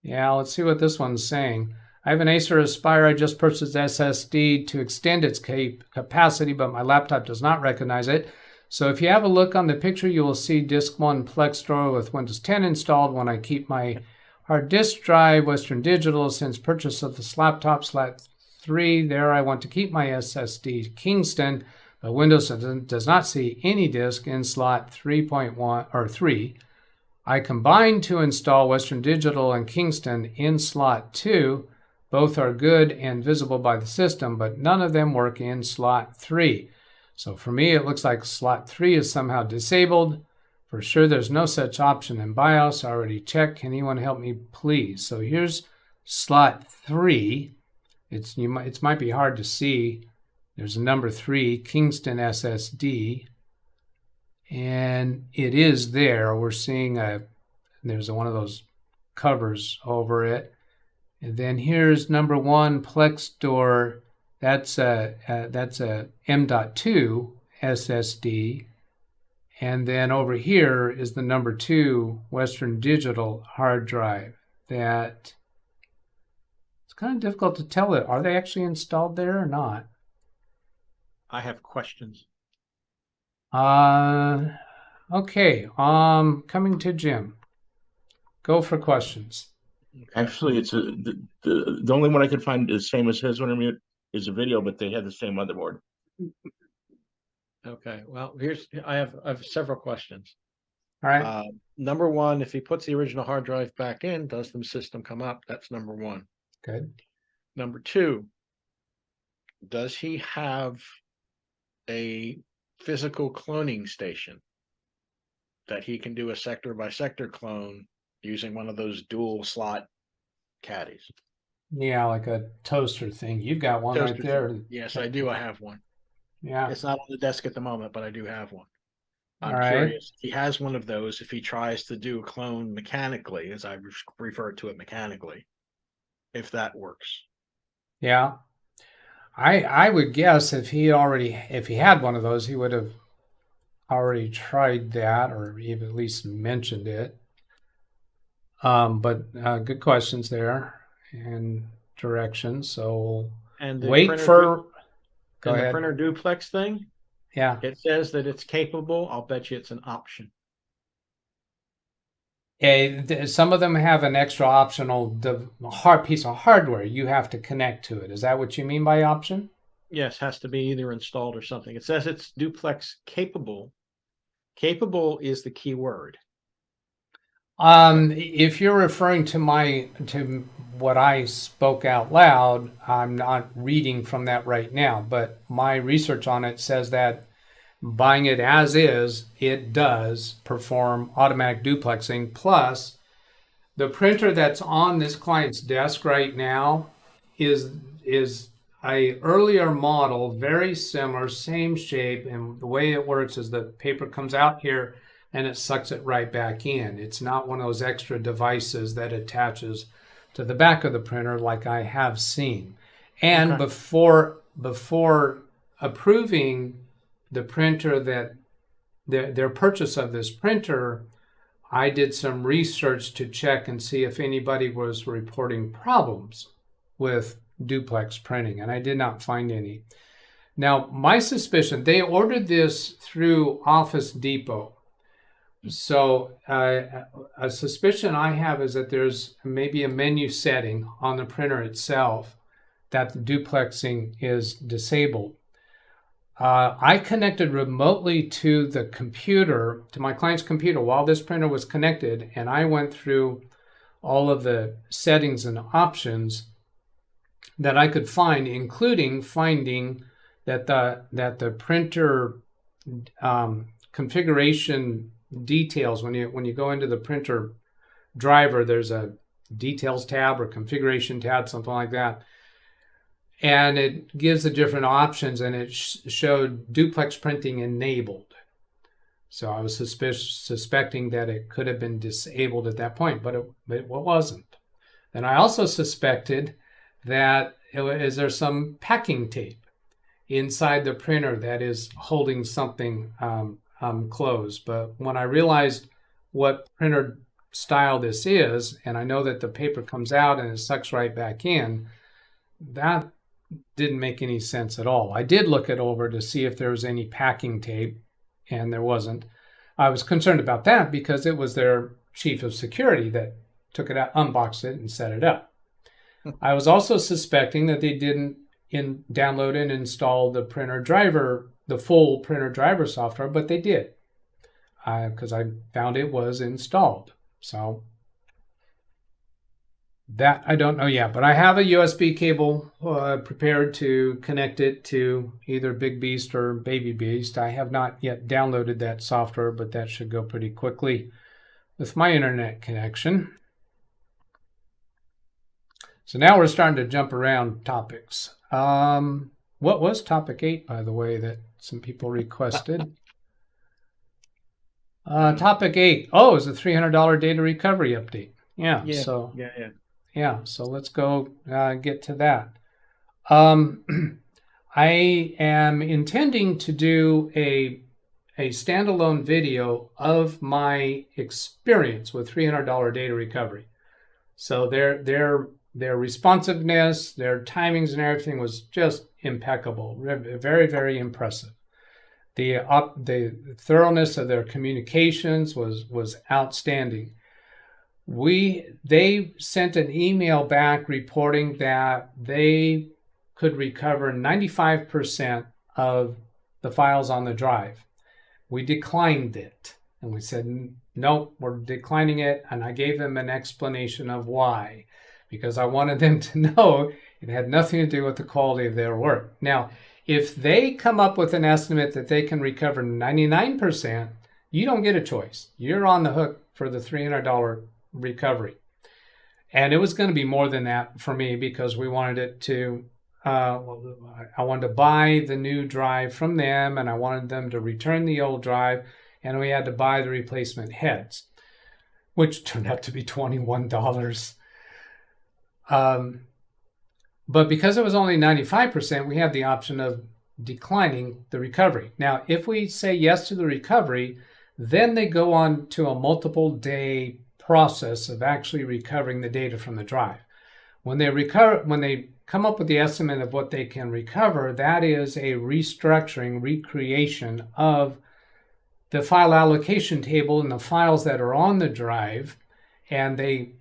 Yeah, let's see what this one's saying. I have an Acer Aspire. I just purchased SSD to extend its capacity, but my laptop does not recognize it. So if you have a look on the picture, you will see Disk 1 Plex Store with Windows 10 installed. When I keep my hard disk drive, Western Digital, since purchase of this laptop, slot 3, there I want to keep my SSD Kingston, but Windows does not see any disk in slot 3.1 or 3. I combined to install Western Digital and Kingston in slot 2. Both are good and visible by the system, but none of them work in slot 3. So for me, it looks like slot 3 is somehow disabled. For sure, there's no such option in BIOS. I already checked. Can anyone help me, please? So here's slot 3. It might be hard to see. There's a number 3, Kingston SSD. And it is there. We're seeing there's one of those covers over it. And then here's number 1, Plex Store. That's a M.2 SSD. And then over here is the number 2 Western Digital hard drive. That it's kind of difficult to tell it. Are they actually installed there or not? I have questions. Okay. Coming to Jim. Go for questions. Actually, it's the only one I could find is same as his Wintermute is a video, but they had the same motherboard. Okay, well, I have several questions. All right. Number one, if he puts the original hard drive back in, does the system come up? That's number one. Good. Number two, does he have a physical cloning station that he can do a sector by sector clone using one of those dual slot caddies? Yeah, like a toaster thing. You've got one Toaster right there. Yes, I do. I have one. Yeah. It's not on the desk at the moment, but I do have one. I'm All right. curious if he has one of those, if he tries to do a clone mechanically, as I refer to it mechanically, if that works. Yeah. I would guess if he had one of those, he would have already tried that, or even at least mentioned it. But good questions there and directions. So And the wait printer for. Go and ahead. the printer duplex thing, Yeah. it says that it's capable. I'll bet you it's an option. Some of them have an extra optional piece of hardware you have to connect to it. Is that what you mean by option? Yes, has to be either installed or something. It says it's duplex capable. Capable is the key word. If you're referring to what I spoke out loud, I'm not reading from that right now, but my research on it says that buying it as is, it does perform automatic duplexing. Plus, the printer that's on this client's desk right now is a earlier model, very similar, same shape, and the way it works is the paper comes out here and it sucks it right back in. It's not one of those extra devices that attaches to the back of the printer like I have seen. And Okay. before approving the printer, that their purchase of this printer, I did some research to check and see if anybody was reporting problems with duplex printing, and I did not find any. Now, my suspicion, they ordered this through Office Depot. So a suspicion I have is that there's maybe a menu setting on the printer itself that the duplexing is disabled. I connected remotely to the computer, to my client's computer while this printer was connected, and I went through all of the settings and options that I could find, including finding that the printer configuration details, when you go into the printer driver, there's a details tab or configuration tab, something like that. And it gives the different options, and it showed duplex printing enabled. So I was suspecting that it could have been disabled at that point, but it wasn't. And I also suspected that is there some packing tape inside the printer that is holding something closed. But when I realized what printer style this is, and I know that the paper comes out and it sucks right back in, that didn't make any sense at all. I did look it over to see if there was any packing tape, and there wasn't. I was concerned about that because it was their chief of security that took it out, unboxed it, and set it up. I was also suspecting that they didn't download and install the printer driver, the full printer driver software, but they did, because I found it was installed. So that I don't know yet, but I have a USB cable prepared to connect it to either Big Beast or Baby Beast. I have not yet downloaded that software, but that should go pretty quickly with my internet connection. So now we're starting to jump around topics. What was topic 8, by the way, that some people requested? Topic 8. Oh, it's a $300 data recovery update. Yeah. So let's go get to that. I am intending to do a standalone video of my experience with $300 data recovery. So their responsiveness, their timings and everything was just impeccable. Very, very impressive. The thoroughness of their communications was outstanding. They sent an email back reporting that they could recover 95% of the files on the drive. We declined it, and we said, nope, we're declining it, and I gave them an explanation of why, because I wanted them to know it had nothing to do with the quality of their work. Now, if they come up with an estimate that they can recover 99%, you don't get a choice. You're on the hook for the $300 recovery. And it was going to be more than that for me, because we wanted it to, I wanted to buy the new drive from them, and I wanted them to return the old drive, and we had to buy the replacement heads, which turned out to be $21. But because it was only 95%, we had the option of declining the recovery. Now, if we say yes to the recovery, then they go on to a multiple day process of actually recovering the data from the drive. When they come up with the estimate of what they can recover, that is a restructuring, recreation of the file allocation table and the files that are on the drive, and they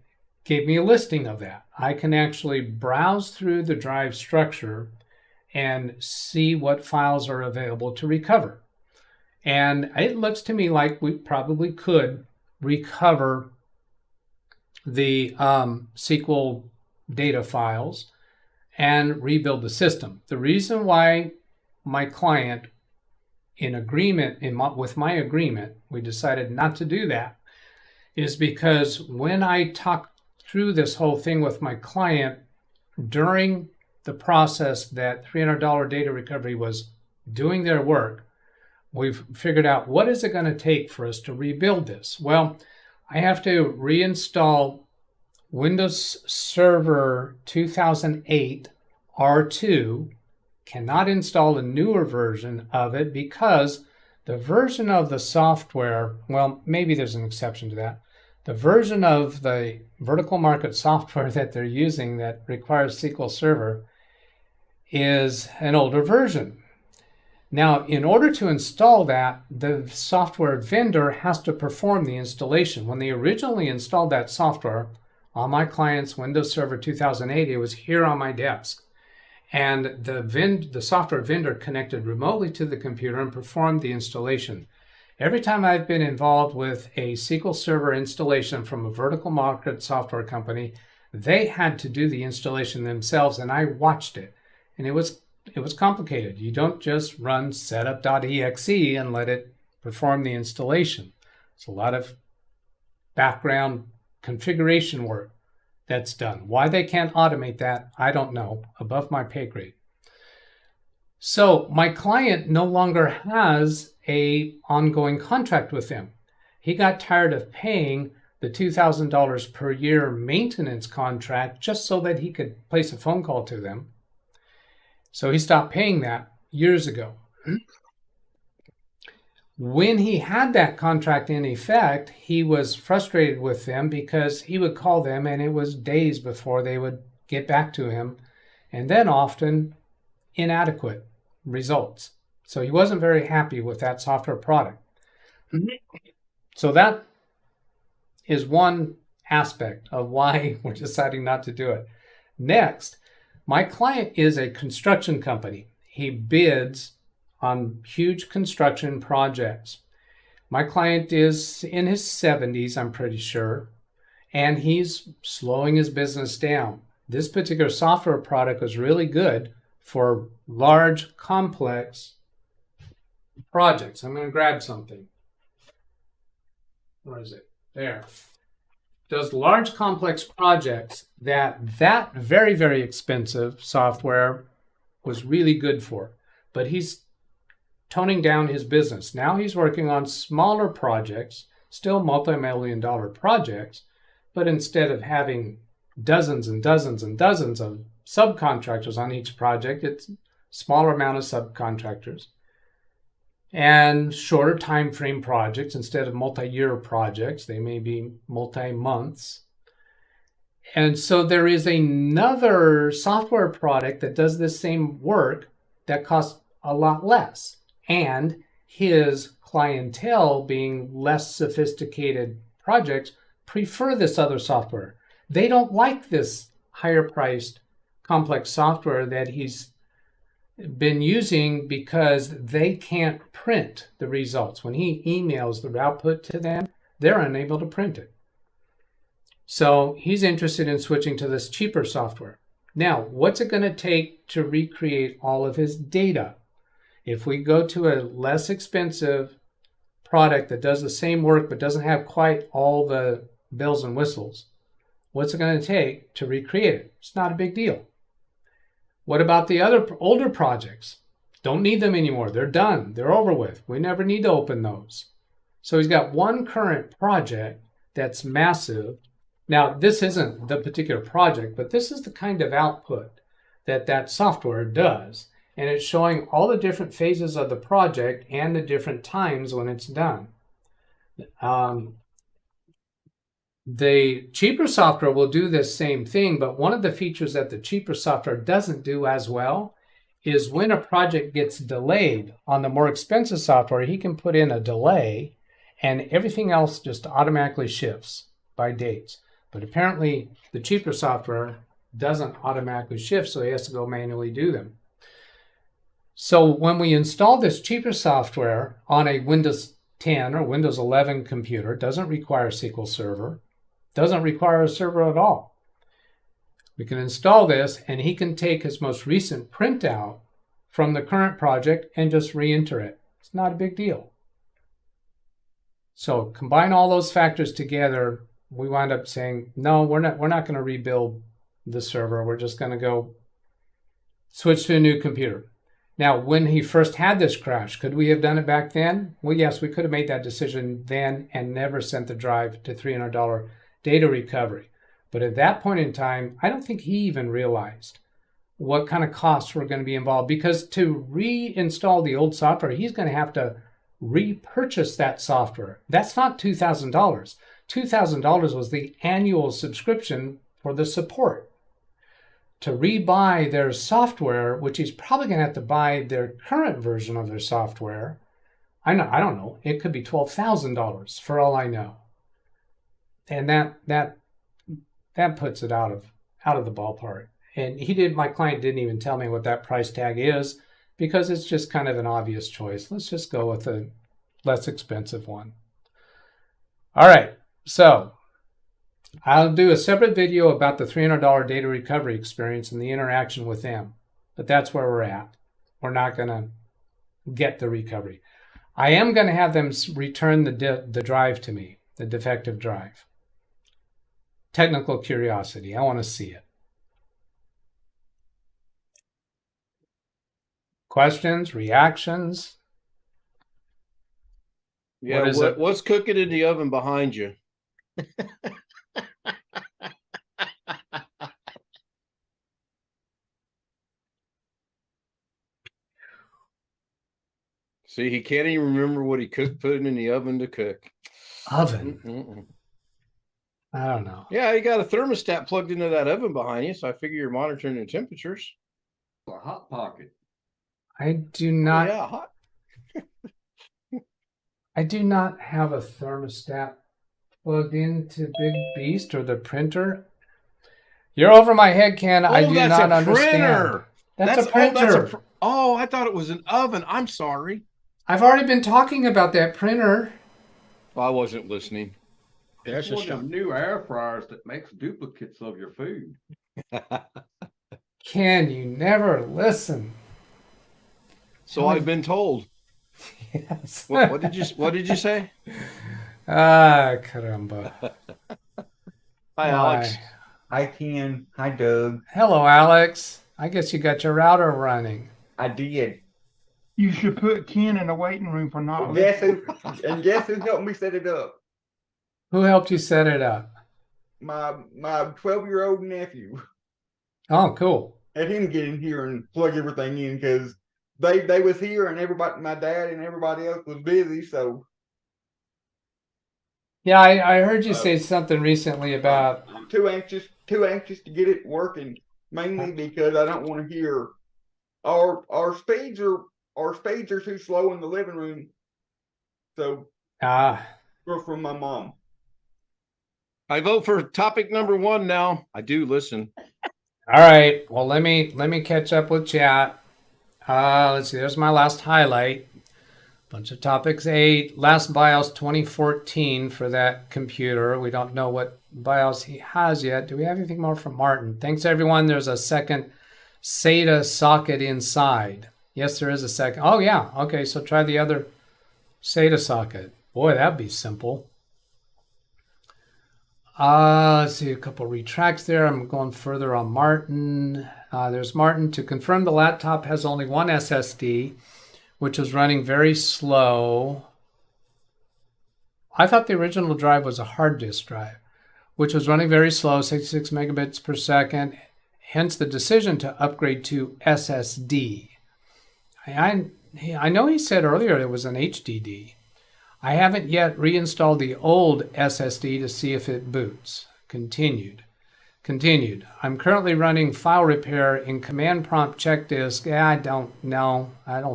gave me a listing of that. I can actually browse through the drive structure and see what files are available to recover. And it looks to me like we probably could recover the SQL data files and rebuild the system. The reason why my client, in agreement with my agreement, we decided not to do that, is because when I talked through this whole thing with my client during the process that $300 data recovery was doing their work, we've figured out, what is it going to take for us to rebuild this? Well, I have to reinstall Windows Server 2008 R2, cannot install a newer version of it because the version of the software, well, maybe there's an exception to that. The version of the vertical market software that they're using that requires SQL Server is an older version. Now, in order to install that, the software vendor has to perform the installation. When they originally installed that software on my client's Windows Server 2008, it was here on my desk. And the software vendor connected remotely to the computer and performed the installation. Every time I've been involved with a SQL Server installation from a vertical market software company, they had to do the installation themselves, and I watched it. And it was complicated. You don't just run setup.exe and let it perform the installation. It's a lot of background configuration work that's done. Why they can't automate that, I don't know, above my pay grade. So my client no longer has an ongoing contract with them. He got tired of paying the $2,000 per year maintenance contract just so that he could place a phone call to them. So he stopped paying that years ago. When he had that contract in effect, he was frustrated with them because he would call them and it was days before they would get back to him, and then often inadequate results. So he wasn't very happy with that software product. So that is one aspect of why we're deciding not to do it. Next, my client is a construction company. He bids on huge construction projects. My client is in his 70s, I'm pretty sure, and he's slowing his business down. This particular software product was really good for large, complex projects. I'm going to grab something. Where is it? There. Does large, complex projects that very, very expensive software was really good for. But he's toning down his business. Now he's working on smaller projects, still multi-million-dollar projects, but instead of having dozens and dozens and dozens of subcontractors on each project, it's smaller amount of subcontractors, and shorter time frame projects. Instead of multi-year projects, they may be multi-months. And so there is another software product that does this same work that costs a lot less. And his clientele, being less sophisticated projects, prefer this other software. They don't like this higher priced complex software that he's been using because they can't print the results. When he emails the output to them, they're unable to print it. So he's interested in switching to this cheaper software. Now, what's it going to take to recreate all of his data? If we go to a less expensive product that does the same work but doesn't have quite all the bells and whistles, what's it going to take to recreate it? It's not a big deal. What about the other older projects? Don't need them anymore. They're done. They're over with. We never need to open those. So he's got one current project that's massive. Now, this isn't the particular project, but this is the kind of output that that software does. And it's showing all the different phases of the project and the different times when it's done. The cheaper software will do this same thing, but one of the features that the cheaper software doesn't do as well is when a project gets delayed on the more expensive software, he can put in a delay and everything else just automatically shifts by dates. But apparently the cheaper software doesn't automatically shift, so he has to go manually do them. So when we install this cheaper software on a Windows 10 or Windows 11 computer, it doesn't require SQL Server, doesn't require a server at all. We can install this and he can take his most recent printout from the current project and just re-enter it. It's not a big deal. So combine all those factors together, we wind up saying, no, we're not going to rebuild the server. We're just going to go switch to a new computer. Now, when he first had this crash, could we have done it back then? Well, yes, we could have made that decision then and never sent the drive to $300 data recovery. But at that point in time, I don't think he even realized what kind of costs were going to be involved, because to reinstall the old software, he's going to have to repurchase that software. That's not $2,000. $2,000 was the annual subscription for the support. To rebuy their software, which he's probably going to have to buy their current version of their software, I don't know. It could be $12,000 for all I know. And that puts it out of the ballpark. And my client didn't even tell me what that price tag is, because it's just kind of an obvious choice. Let's just go with a less expensive one. All right, so I'll do a separate video about the $300 data recovery experience and the interaction with them, but that's where we're at. We're not going to get the recovery. I am going to have them return the drive to me, the defective drive. Technical curiosity. I want to see it. Questions, reactions? Yeah, what's cooking in the oven behind you? See, he can't even remember what he put in the oven to cook. Oven? Mm-mm. I don't know. Yeah, you got a thermostat plugged into that oven behind you, so I figure you're monitoring the temperatures. A hot pocket. I do not. Oh, yeah, hot. I do not have a thermostat plugged into Big Beast or the printer. You're over my head, Ken. I do not understand. That's a printer. Oh, I thought it was an oven. I'm sorry. I've already been talking about that printer. Well, I wasn't listening. It's one of new air fryers that makes duplicates of your food. Ken, you never listen. So I've been told. Yes. What did you say? Ah, caramba. Hi, Alex. Hi, Ken. Hi, Doug. Hello, Alex. I guess you got your router running. I did. You should put Ken in a waiting room for not Guess who helped me set it up? Who helped you set it up? My 12-year-old nephew. Oh, cool. had him get in here and plug everything in because they was here and everybody, my dad and everybody else was busy. So Yeah, I heard you say something recently about. I'm too anxious to get it working, mainly because I don't want to hear our speeds are too slow in the living room. So from my mom. I vote for topic number 1 now. I do listen. All right. Well, let me catch up with chat. Let's see. There's my last highlight. Bunch of topics. 8. Last BIOS 2014 for that computer. We don't know what BIOS he has yet. Do we have anything more from Martin? Thanks, everyone. There's a second SATA socket inside. Yes, there is a second. Oh, yeah. Okay, so try the other SATA socket. Boy, that'd be simple. Let's see, a couple retracts there. I'm going further on Martin. There's Martin. To confirm the laptop has only one SSD, which is running very slow. I thought the original drive was a hard disk drive, which was running very slow, 66 megabits per second. Hence the decision to upgrade to SSD. I know he said earlier it was an HDD. I haven't yet reinstalled the old SSD to see if it boots. Continued. I'm currently running file repair in command prompt check disk. I don't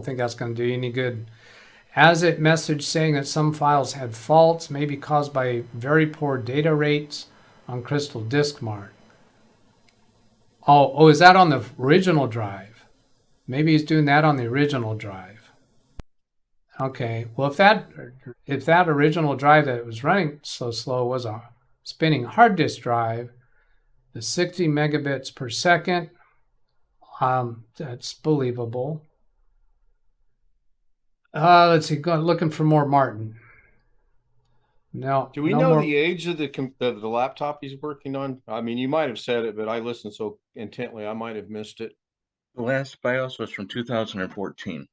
think that's going to do you any good. As it message saying that some files had faults, maybe caused by very poor data rates on Crystal Disk Mart. Oh, is that on the original drive? Maybe he's doing that on the original drive. Okay, well, if that original drive that was running so slow was a spinning hard disk drive, the 60 megabits per second, that's believable. Let's see, looking for more Martin. No. Do we know the age of the laptop he's working on? I mean, you might have said it, but I listened so intently, I might have missed it. The last BIOS was from 2014.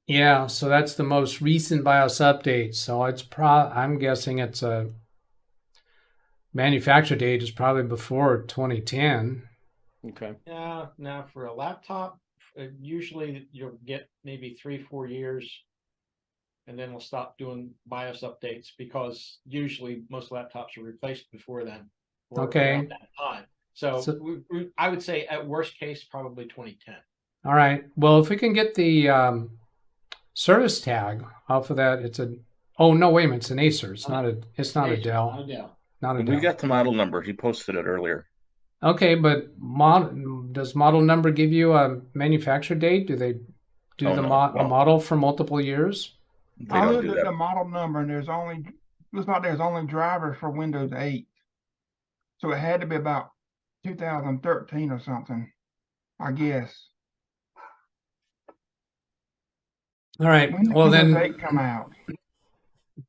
Yeah, so that's the most recent BIOS update. So I'm guessing it's a manufacture date is probably before 2010. Okay. Now for a laptop, usually you'll get maybe 3-4 years, and then we'll stop doing BIOS updates because usually most laptops are replaced before then. Or Okay. around that time. So I would say at worst case probably 2010. All right. Well, if we can get the service tag off of that, it's a. Oh no! Wait a minute. It's an Acer. It's not a Dell. Not a Dell. We got the model number. He posted it earlier. Okay, but does model number give you a manufacture date? Do they do a model for multiple years? I looked at the model number, and looks like there's only drivers for Windows 8, so it had to be about 2013 or something, I guess. All right. When did Well, Windows then 8 come out?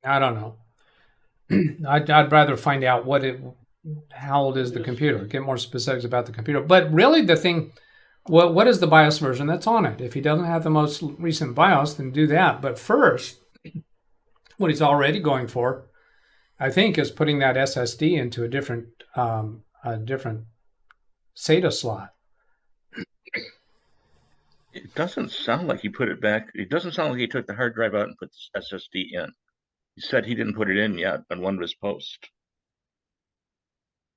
I don't know. I'd rather find out how old is the computer. Get more specifics about the computer. But really, the thing, what is the BIOS version that's on it? If he doesn't have the most recent BIOS, then do that. But first, what he's already going for, I think, is putting that SSD into a different SATA slot. It doesn't sound like he put it back. It doesn't sound like he took the hard drive out and put the SSD in. He said he didn't put it in yet on one of his posts.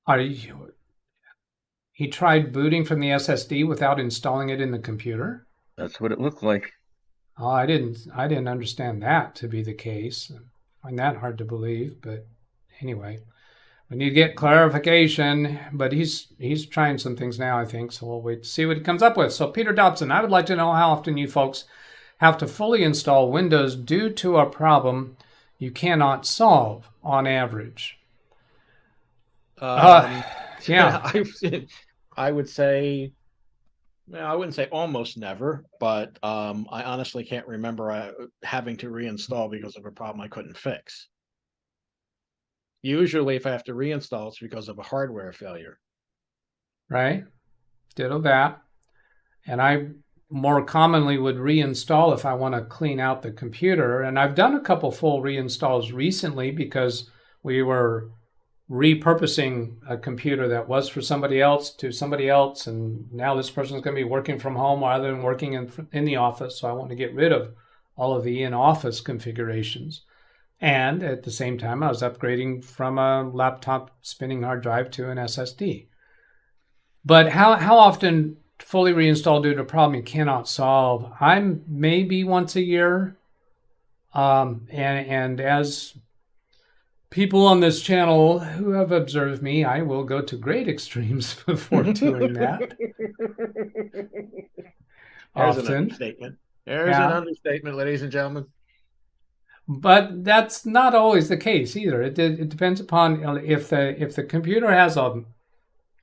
He tried booting from the SSD without installing it in the computer? That's what it looked like. Oh, I didn't understand that to be the case. I find that hard to believe, but anyway. We need to get clarification, but he's trying some things now, I think, so we'll wait to see what he comes up with. So Peter Dobson, I would like to know how often you folks have to fully install Windows due to a problem you cannot solve on average. Yeah, I would say, I wouldn't say almost never, but I honestly can't remember having to reinstall because of a problem I couldn't fix. Usually, if I have to reinstall, it's because of a hardware failure. Right? Ditto that. And I more commonly would reinstall if I want to clean out the computer. And I've done a couple full reinstalls recently because we were repurposing a computer that was for somebody else to somebody else, and now this person's going to be working from home rather than working in the office. So I want to get rid of all of the in-office configurations. And at the same time, I was upgrading from a laptop spinning hard drive to an SSD. But how often fully reinstall due to a problem you cannot solve? I'm maybe once a year. And as people on this channel who have observed me, I will go to great extremes before doing that. There's an understatement. There's an understatement, ladies and gentlemen. But that's not always the case either. It depends upon if the computer has a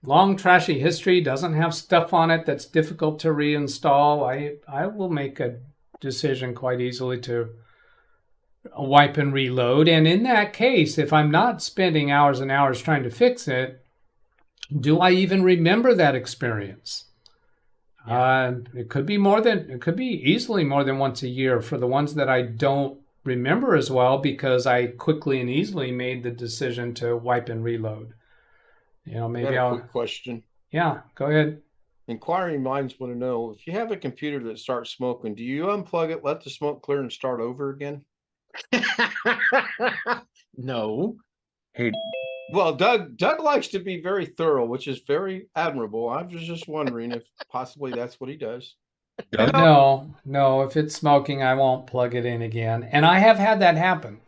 long trashy history, doesn't have stuff on it that's difficult to reinstall. I will make a decision quite easily to wipe and reload. And in that case, if I'm not spending hours and hours trying to fix it, do I even remember that experience? Yeah. It could be easily more than once a year for the ones that I don't remember as well, because I quickly and easily made the decision to wipe and reload. Maybe I'll. Quick question. Yeah, go ahead. Inquiring minds want to know, if you have a computer that starts smoking, do you unplug it, let the smoke clear, and start over again? No. Hey, well, Doug likes to be very thorough, which is very admirable. I was just wondering if possibly that's what he does. No. If it's smoking, I won't plug it in again. And I have had that happen.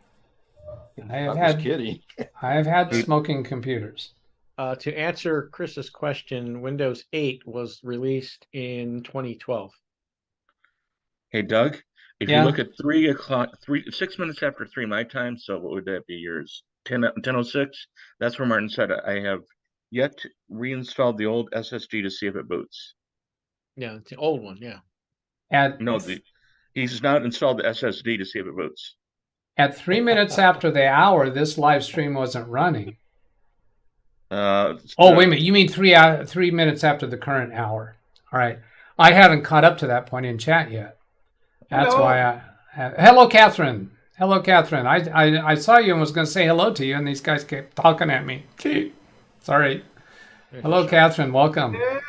I have had smoking computers. To answer Chris's question, Windows 8 was released in 2012. Hey, Doug, if you look at 6 minutes after 3 my time, so what would that be? Yours 10:06? That's where Martin said I have yet to reinstall the old SSD to see if it boots. Yeah, it's the old one, yeah. He's not installed the SSD to see if it boots. At 3 minutes after the hour, this live stream wasn't running. Wait a minute. You mean 3 minutes after the current hour? All right. I haven't caught up to that point in chat yet. That's why hello, Catherine. Hello, Catherine. I saw you and was going to say hello to you, and these guys kept talking at me. Sorry. Hello, Catherine. Welcome. Yes.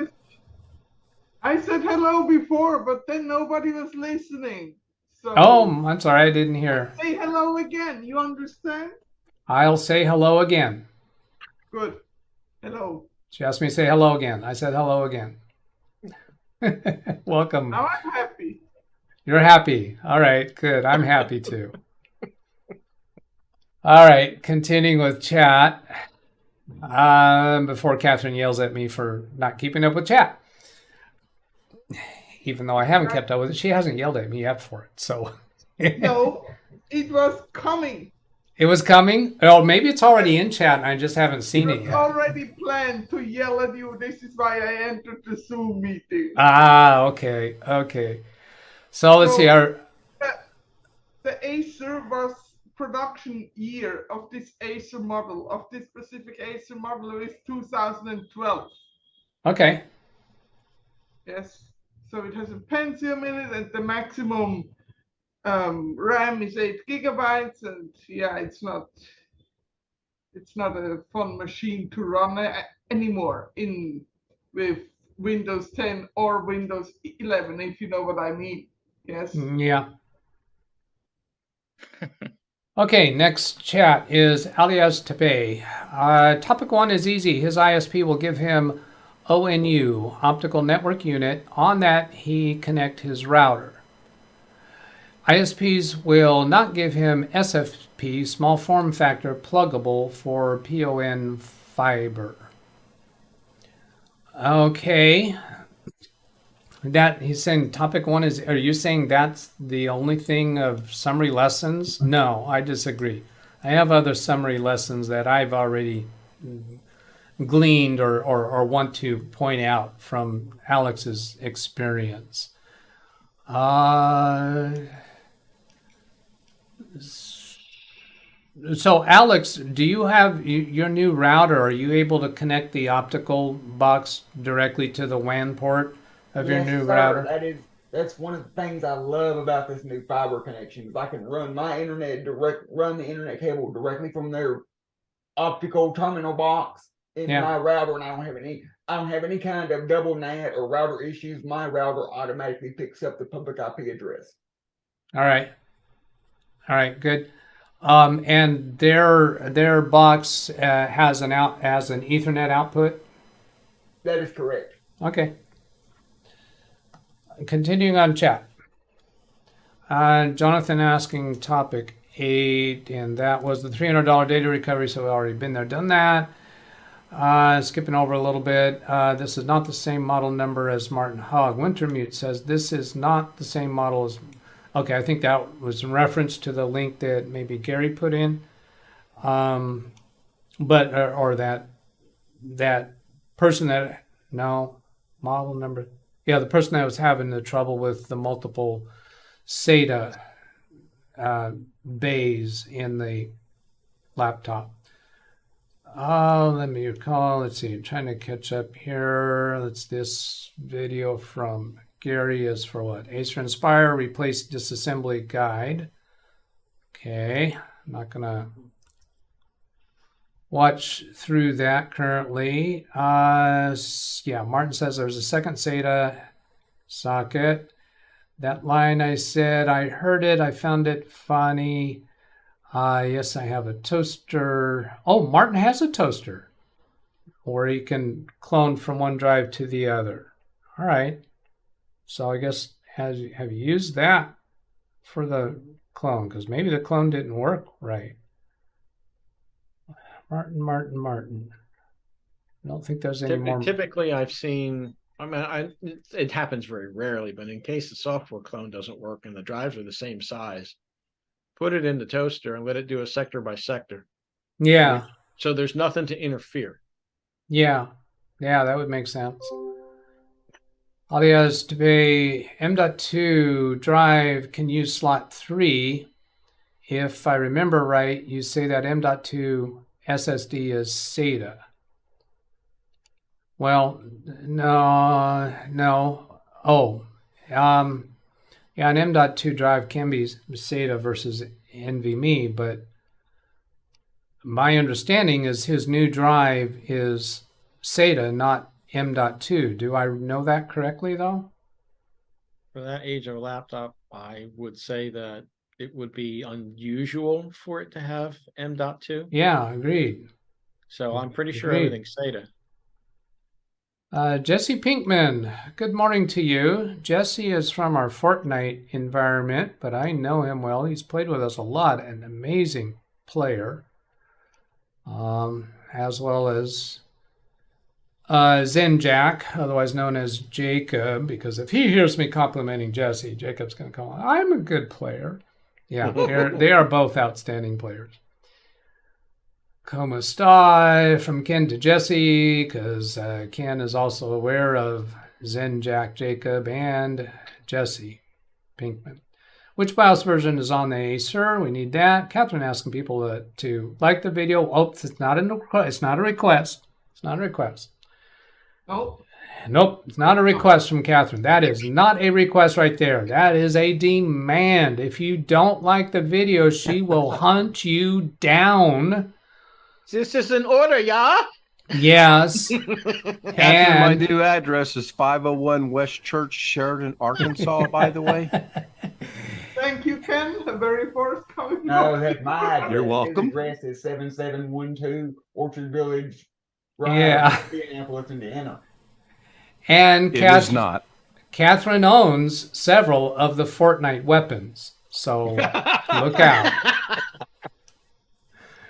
I said hello before, but then nobody was listening. So I'm sorry. I didn't hear. Say hello again. You understand? I'll say hello again. Good. Hello. She asked me to say hello again. I said hello again. Welcome. Now I'm happy. You're happy. All right, good. I'm happy too. All right, continuing with chat. Before Catherine yells at me for not keeping up with chat. Even though I haven't kept up with it, she hasn't yelled at me yet for it. So no, it was coming. It was coming? Oh, maybe it's already in chat and I just haven't seen it yet. Already planned to yell at you. This is why I entered the Zoom meeting. Okay. So let's see. The Acer was production year of this Acer model, of this specific Acer model, is 2012. Okay. Yes. So it has a Pentium in it, and the maximum RAM is 8 gigabytes, and yeah, it's not a fun machine to run anymore with Windows 10 or Windows 11, if you know what I mean. Yes. Yeah. Okay, next chat is Alias Tepe. Topic 1 is easy. His ISP will give him ONU, optical network unit. On that, he connect his router. ISPs will not give him SFP, small form factor, pluggable for PON fiber. Okay. That he's saying topic 1 is, are you saying that's the only thing of summary lessons? No, I disagree. I have other summary lessons that I've already gleaned or want to point out from Alex's experience. So Alex, do you have your new router? Are you able to connect the optical box directly to the WAN port of your new router? That's one of the things I love about this new fiber connection. Is I can run my internet run the internet cable directly from there optical terminal box in Yeah. my router, and I don't have any kind of double NAT or router issues. My router automatically picks up the public IP address. All right. All right, good. And their box has an Ethernet output. That is correct. Okay. Continuing on chat. Jonathan asking topic 8, and that was the $300 data recovery. So we've already been there, done that. Skipping over a little bit. This is not the same model number as Martin Hogg. Wintermute says this is not the same model as. Okay, I think that was in reference to the link that maybe Gary put in, or that person that model number. Yeah, the person that was having the trouble with the multiple SATA bays in the laptop. Let me recall. Let's see. I'm trying to catch up here. This video from Gary is for what? Acer Inspire replace disassembly guide. Okay, I'm not gonna watch through that currently. Yeah, Martin says there's a second SATA socket. That line I said, I heard it, I found it funny. Yes, I have a toaster. Oh, Martin has a toaster where he can clone from one drive to the other. All right. So I guess, have you used that for the clone? Because maybe the clone didn't work right. Martin. I don't think there's any more. Typically, I've seen, it happens very rarely, but in case the software clone doesn't work and the drives are the same size, put it in the toaster and let it do a sector by sector. Yeah. So there's nothing to interfere. Yeah, that would make sense. Alias to pay M.2 drive can use slot 3. If I remember right, you say that M.2 SSD is SATA. Well, no. Oh, yeah, an M.2 drive can be SATA versus NVMe, but my understanding is his new drive is SATA, not M.2. Do I know that correctly, though? For that age of laptop, I would say that it would be unusual for it to have M.2. Yeah, agreed. So I'm pretty sure everything's SATA. Jesse Pinkman, good morning to you. Jesse is from our Fortnite environment, but I know him well. He's played with us a lot, an amazing player, as well as Zen Jack, otherwise known as Jacob, because if he hears me complimenting Jesse, Jacob's going to call him, I'm a good player. Yeah, they are both outstanding players. Como está from Ken to Jesse, because Ken is also aware of Zen Jack, Jacob, and Jesse Pinkman. Which BIOS version is on the Acer? We need that. Catherine asking people to like the video. Oh, it's not a request. It's not a request. Oh. Nope, it's not a request from Catherine. That is not a request right there. That is a demand. If you don't like the video, she will hunt you down. This is an order, yeah? Yes. Catherine, my new address is 501 West Church, Sheridan, Arkansas, by the way. Thank you, Ken. The very first comment. No, that's my address. You're welcome. His address is 7712 Orchard Village, Indianapolis, Indiana. And it is not. Catherine owns several of the Fortnite weapons, so look out.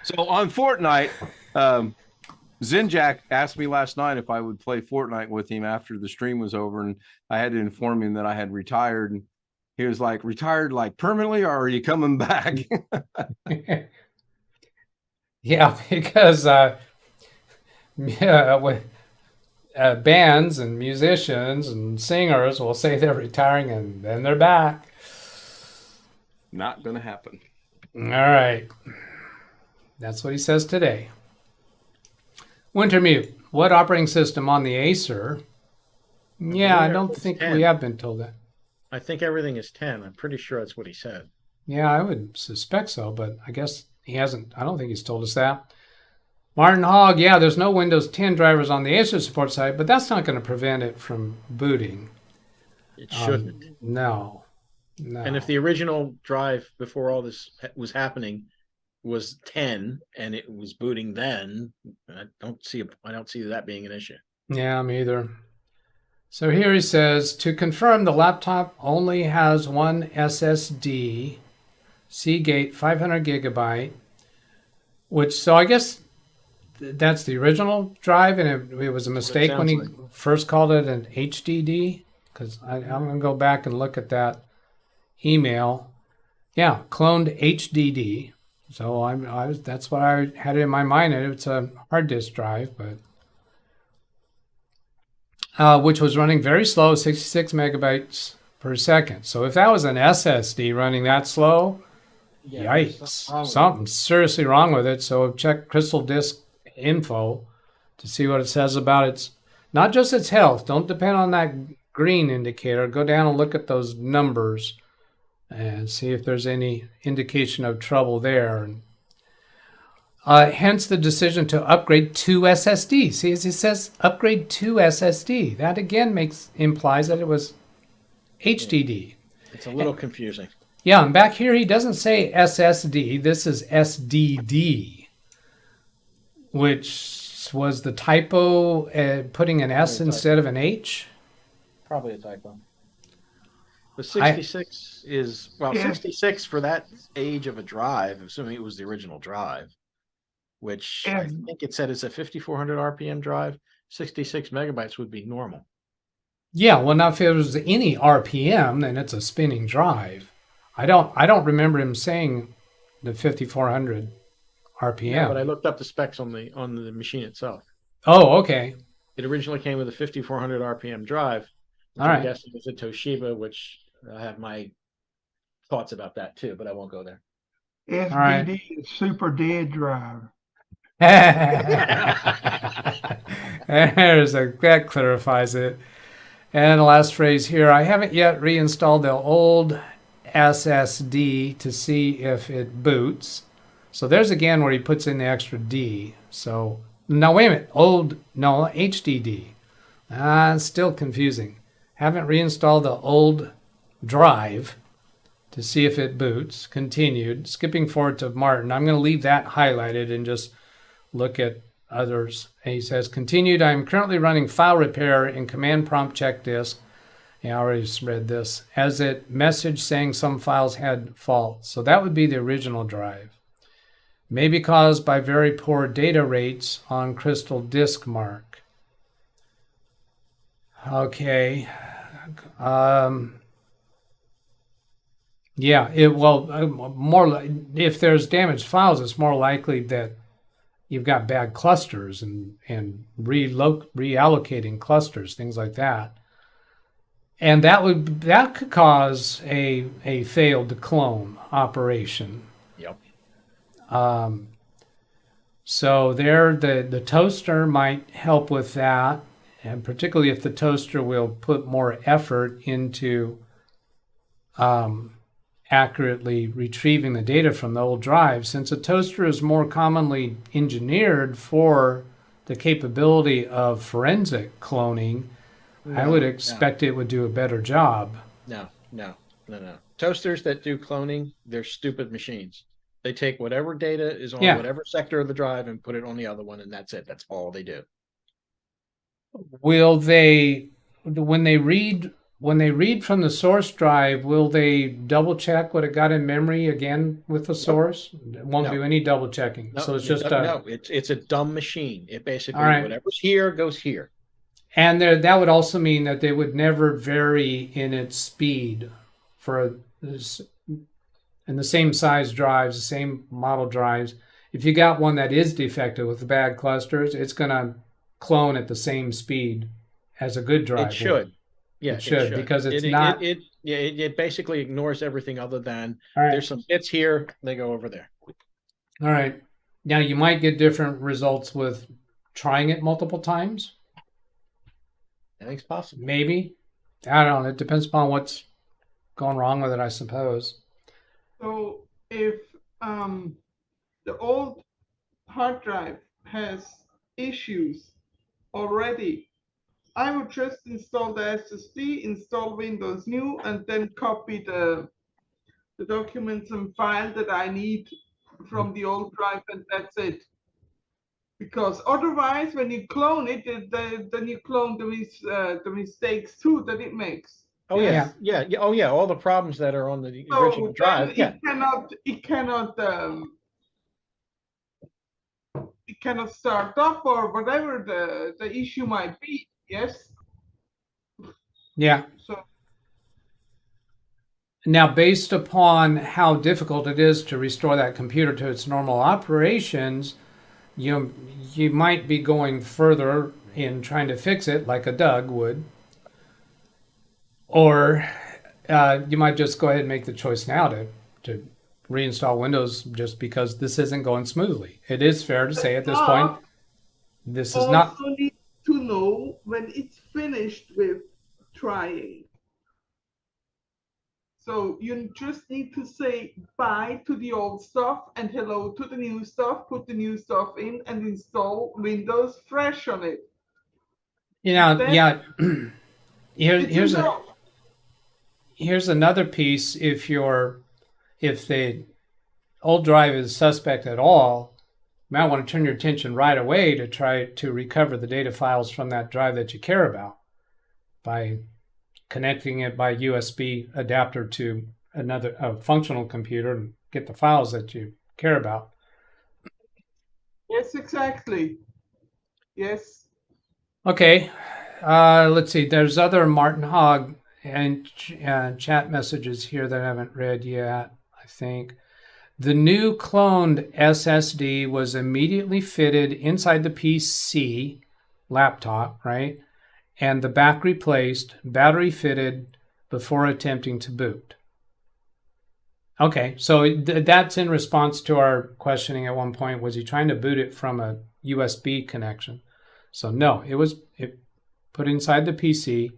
So on Fortnite, Zenjack asked me last night if I would play Fortnite with him after the stream was over, and I had to inform him that I had retired. And he was like, "Retired like permanently, or are you coming back?" Yeah, because bands and musicians and singers will say they're retiring and then they're back. Not going to happen. All right. That's what he says today. Wintermute, what operating system on the Acer? Yeah, I don't think 10. we have been told that. I think everything is 10. I'm pretty sure that's what he said. Yeah, I would suspect so, but I guess he hasn't. I don't think he's told us that. Martin Hogg, yeah, there's no Windows 10 drivers on the Acer support side, but that's not going to prevent it from booting. It shouldn't. No. And if the original drive before all this was happening was 10 and it was booting then, I don't see that being an issue. Yeah, me either. So here he says, to confirm the laptop only has one SSD, Seagate 500 gigabyte, so I guess that's the original drive, and it was a mistake when he first called it an HDD, because I'm going to go back and look at that email. Yeah, cloned HDD. So that's what I had in my mind. It's a hard disk drive, but which was running very slow, 66 megabytes per second. So if that was an SSD running that slow, yikes, something's seriously wrong with it. So check Crystal Disk Info to see what it says about its, not just its health. Don't depend on that green indicator. Go down and look at those numbers and see if there's any indication of trouble there. Hence the decision to upgrade to SSD. See, as it says, upgrade to SSD. That again implies that it was HDD. It's a little confusing. Yeah, and back here he doesn't say SSD. This is SDD, which was the typo, putting an S instead of an H. Probably a typo. The 66 is, well, 66 for that age of a drive, assuming it was the original drive, which I think it said it's a 5400 RPM drive. 66 megabytes would be normal. Yeah, well, now if it was any RPM, then it's a spinning drive. I don't remember him saying the 5400 RPM. Yeah, but I looked up the specs on the machine itself. Oh, okay. It originally came with a 5400 RPM drive. All right. I'm guessing it's a Toshiba, which I have my thoughts about that too, but I won't go there. SDD is super dead drive. That clarifies it. And the last phrase here, I haven't yet reinstalled the old SSD to see if it boots. So there's again where he puts in the extra D. So now wait a minute, HDD. It's still confusing. Haven't reinstalled the old drive to see if it boots. Continued. Skipping forward to Martin. I'm going to leave that highlighted and just look at others. And he says, continued. I'm currently running file repair in command prompt check disk. Yeah, I already read this. As it message saying some files had faults. So that would be the original drive. May be caused by very poor data rates on Crystal Disk Mark. Okay. Yeah, if there's damaged files, it's more likely that you've got bad clusters and reallocating clusters, things like that. And that could cause a failed clone operation. Yep. So there, the toaster might help with that, and particularly if the toaster will put more effort into accurately retrieving the data from the old drive. Since a toaster is more commonly engineered for the capability of forensic cloning, I would expect it would do a better job. No. Toasters that do cloning, they're stupid machines. They take whatever data is on whatever sector of the drive and put it on the other one, and that's it. That's all they do. Will they, when they read from the source drive, will they double check what it got in memory again with the source? It won't do any double checking. No, so it's just it's a dumb machine. It basically whatever's here goes here. And that would also mean that they would never vary in its speed for this, in the same size drives, the same model drives. If you got one that is defective with bad clusters, it's going to clone at the same speed as a good drive. It should. Yeah, it should because it's not. It basically ignores everything other than there's some bits here, they go over there. All right. Now you might get different results with trying it multiple times. I think it's possible. Maybe. I don't know. It depends upon what's going wrong with it, I suppose. So if the old hard drive has issues already, I would just install the SSD, install Windows New, and then copy the documents and file that I need from the old drive, and that's it. Because otherwise, when you clone it, then you clone the mistakes too that it makes. Oh yeah, yeah, yeah. Oh yeah, all the problems that are on the original drive. Yeah, It cannot start up or whatever the issue might be. Yes. Yeah. So now, based upon how difficult it is to restore that computer to its normal operations, you might be going further in trying to fix it, like a Doug would, or you might just go ahead and make the choice now to reinstall Windows just because this isn't going smoothly. It is fair to say at this point, this is not. Also need to know when it's finished with trying. So you just need to say bye to the old stuff and hello to the new stuff, put the new stuff in and install Windows fresh on it. Yeah. Here's another piece. If the old drive is suspect at all, you might want to turn your attention right away to try to recover the data files from that drive that you care about by connecting it by USB adapter to a functional computer and get the files that you care about. Yes, exactly. Yes. Okay. Let's see. There's other Martin Hogg and chat messages here that I haven't read yet, I think. The new cloned SSD was immediately fitted inside the PC laptop, right? And the back replaced, battery fitted before attempting to boot. Okay, so that's in response to our questioning at one point. Was he trying to boot it from a USB connection? So no, it put inside the PC,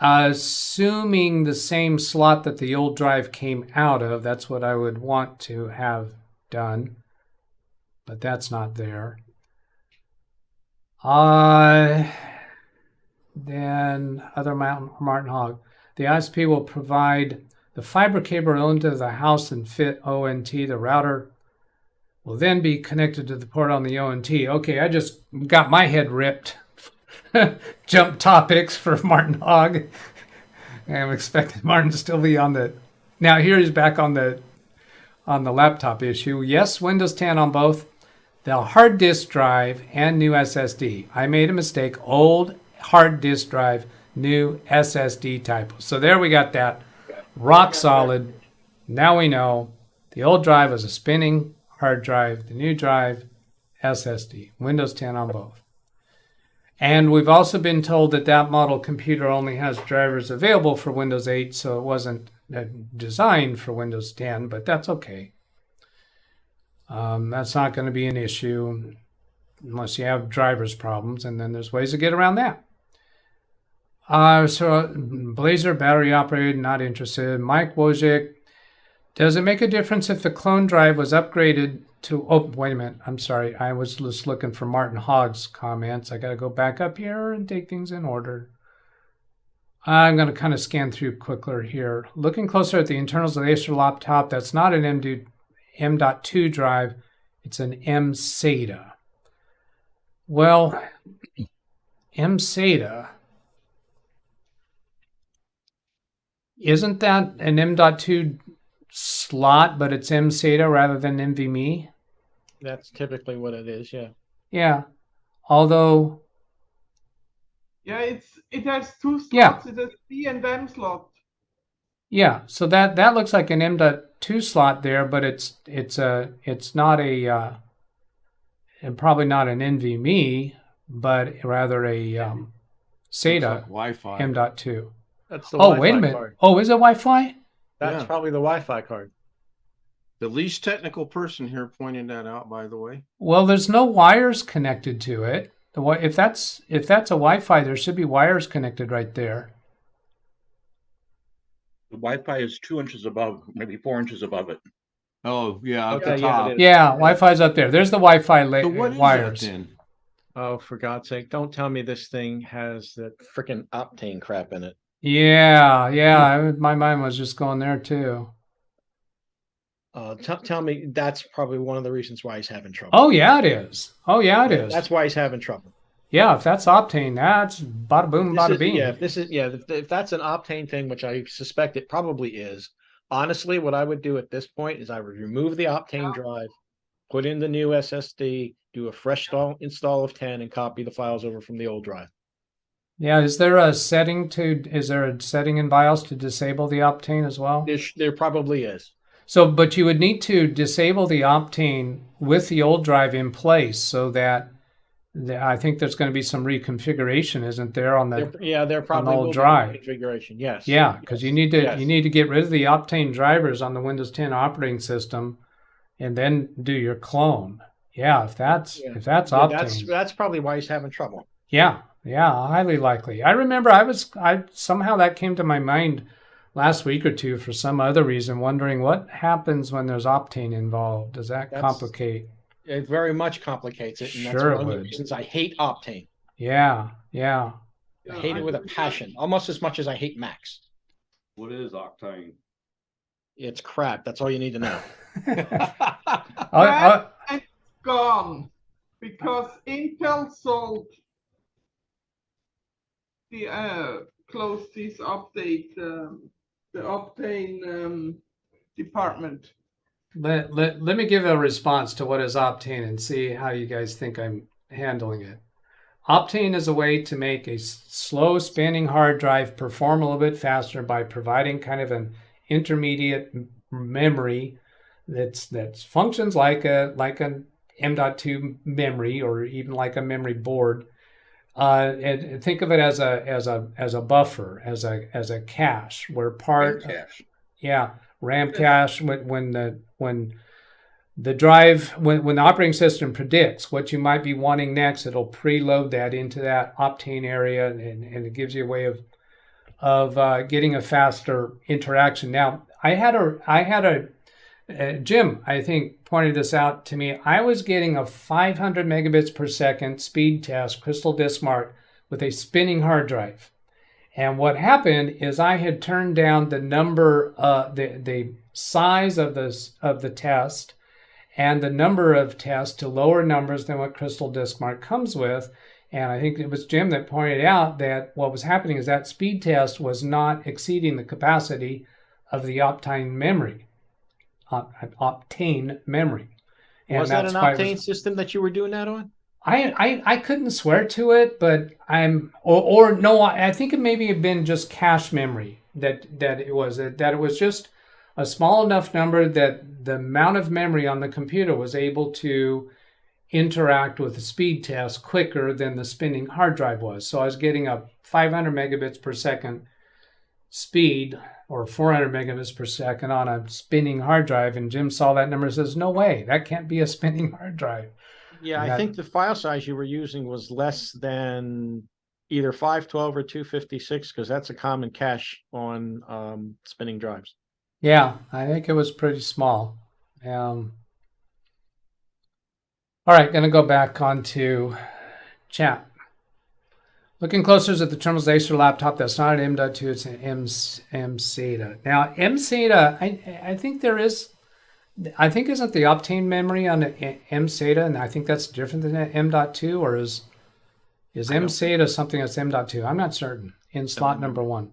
assuming the same slot that the old drive came out of. That's what I would want to have done, but that's not there. Then other Martin Hogg. The ISP will provide the fiber cable into the house and fit ONT. The router will then be connected to the port on the ONT. Okay, I just got my head ripped. Jump topics for Martin Hogg. I'm expecting Martin to still be on the... Now here he's back on the laptop issue. Yes, Windows 10 on both the hard disk drive and new SSD. I made a mistake. Old hard disk drive, new SSD typo. So there we got that. Rock solid. Now we know the old drive was a spinning hard drive, the new drive, SSD. Windows 10 on both. And we've also been told that that model computer only has drivers available for Windows 8, so it wasn't designed for Windows 10, but that's okay. That's not going to be an issue unless you have drivers problems, and then there's ways to get around that. So Blazer, battery operated, not interested. Mike Wojcik, does it make a difference if the clone drive was upgraded to... Oh, wait a minute. I'm sorry. I was just looking for Martin Hogg's comments. I got to go back up here and take things in order. I'm going to kind of scan through quicker here. Looking closer at the internals of the Acer laptop, that's not an M.2 drive. It's an M-SATA. Well, M-SATA... Isn't that an M.2 slot, but it's M-SATA rather than NVMe? That's typically what it is, yeah. Yeah. Although... Yeah, it has two slots. Yeah. It has C and M slot. Yeah, so that looks like an M.2 slot there, but it's not a... and probably not an NVMe, but rather a SATA like Wi-Fi. M.2. That's the Wi-Fi Wi-Fi wait a minute. card. Oh, is it Wi-Fi? That's probably the Wi-Fi card. The least technical person here pointed that out, by the way. Well, there's no wires connected to it. If that's a Wi-Fi, there should be wires connected right there. The Wi-Fi is 2 inches above, maybe 4 inches above it. Oh, yeah, at Okay, the yeah, top. it is. Yeah, Wi-Fi's up there. There's the Wi-Fi So what is wires. that then? Oh, for God's sake, don't tell me this thing has that freaking Optane crap in it. Yeah. My mind was just going there too. Tell me that's probably one of the reasons why he's having trouble. Oh yeah, it is. Oh yeah, it is. That's why he's having trouble. Yeah, if that's Optane, that's bada boom, bada beam. Yeah, if that's an Optane thing, which I suspect it probably is. Honestly, what I would do at this point is I would remove the Optane drive, put in the new SSD, do a fresh install of 10, and copy the files over from the old drive. Yeah, is there a setting in BIOS to disable the Optane as well? There probably is. So, but you would need to disable the Optane with the old drive in place, so that I think there's going to be some reconfiguration, isn't there, on the there probably old will drive be reconfiguration. Yes. Yeah, because you need to get rid of the Optane drivers on the Windows 10 operating system, and then do your clone. Yeah, if that's Optane, that's probably why he's having trouble. Yeah, highly likely. I remember I somehow that came to my mind last week or two for some other reason, wondering what happens when there's Optane involved. Does that complicate? It very much complicates it, and that's Sure one of it the would. reasons I hate Optane. Yeah. I hate it with a passion, almost as much as I hate Macs. What is Octane? It's crap. That's all you need to know. It's gone because Intel sold the closed this update, the Optane department. Let me give a response to what is Optane and see how you guys think I'm handling it. Optane is a way to make a slow spinning hard drive perform a little bit faster by providing kind of an intermediate memory that functions like an M.2 memory, or even like a memory board. And think of it as a buffer, as a cache, where part RAM cache, when the drive, when the operating system predicts what you might be wanting next, it'll preload that into that Optane area, and it gives you a way of getting a faster interaction. Now, I had a Jim, I think, pointed this out to me. I was getting a 500 megabits per second speed test Crystal Disk Mark with a spinning hard drive. And what happened is I had turned down the number, the size of the test and the number of tests to lower numbers than what Crystal Disk Mark comes with. And I think it was Jim that pointed out that what was happening is that speed test was not exceeding the capacity of the Optane memory. Optane memory. And was that an Optane system that you were doing that on? I couldn't swear to it, but I think it maybe had been just cache memory that it was just a small enough number that the amount of memory on the computer was able to interact with the speed test quicker than the spinning hard drive was. So I was getting a 500 megabits per second speed, or 400 megabits per second on a spinning hard drive, and Jim saw that number and says, no way, that can't be a spinning hard drive. Yeah, I think the file size you were using was less than either 512 or 256, because that's a common cache on spinning drives. Yeah, I think it was pretty small. All right, going to go back onto chat. Looking closer at the terminal's Acer laptop, that's not an M.2, it's an M-SATA. Now, M-SATA, I think there is, isn't the Optane memory on the M-SATA, and I think that's different than M.2, or is M-SATA something that's M.2? I'm not certain. In slot number 1.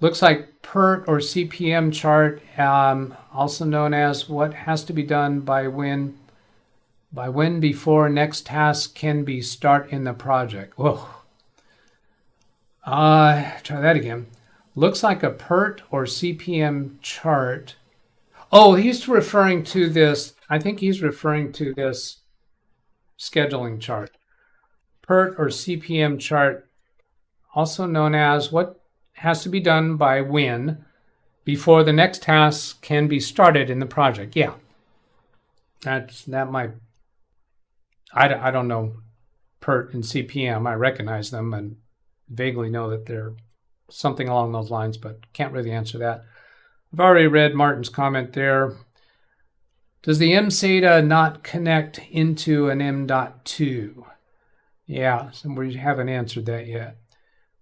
Looks like PERT or CPM chart, also known as what has to be done by when before next task can be start in the project. Whoa. Try that again. Looks like a PERT or CPM chart. Oh, he's referring to this. I think he's referring to this scheduling chart. PERT or CPM chart, also known as what has to be done by when before the next task can be started in the project. Yeah. That might, I don't know PERT and CPM. I recognize them and vaguely know that they're something along those lines, but can't really answer that. I've already read Martin's comment there. Does the mSATA not connect into an M.2? Yeah, so we haven't answered that yet.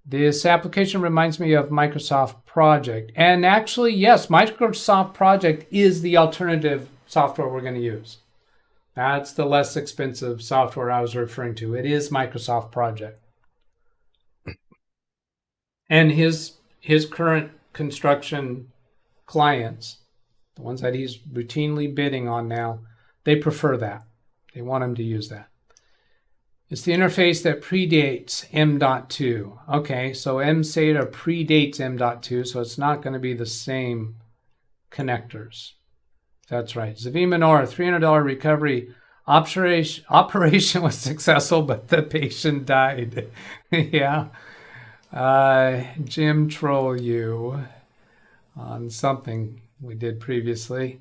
This application reminds me of Microsoft Project. And actually, yes, Microsoft Project is the alternative software we're going to use. That's the less expensive software I was referring to. It is Microsoft Project. And his current construction clients, the ones that he's routinely bidding on now, they prefer that. They want him to use that. It's the interface that predates M.2. Okay, so mSATA predates M.2, so it's not going to be the same connectors. That's right. demeanor, $300 recovery. Operation was successful, but the patient died. Yeah. Jim troll you on something we did previously.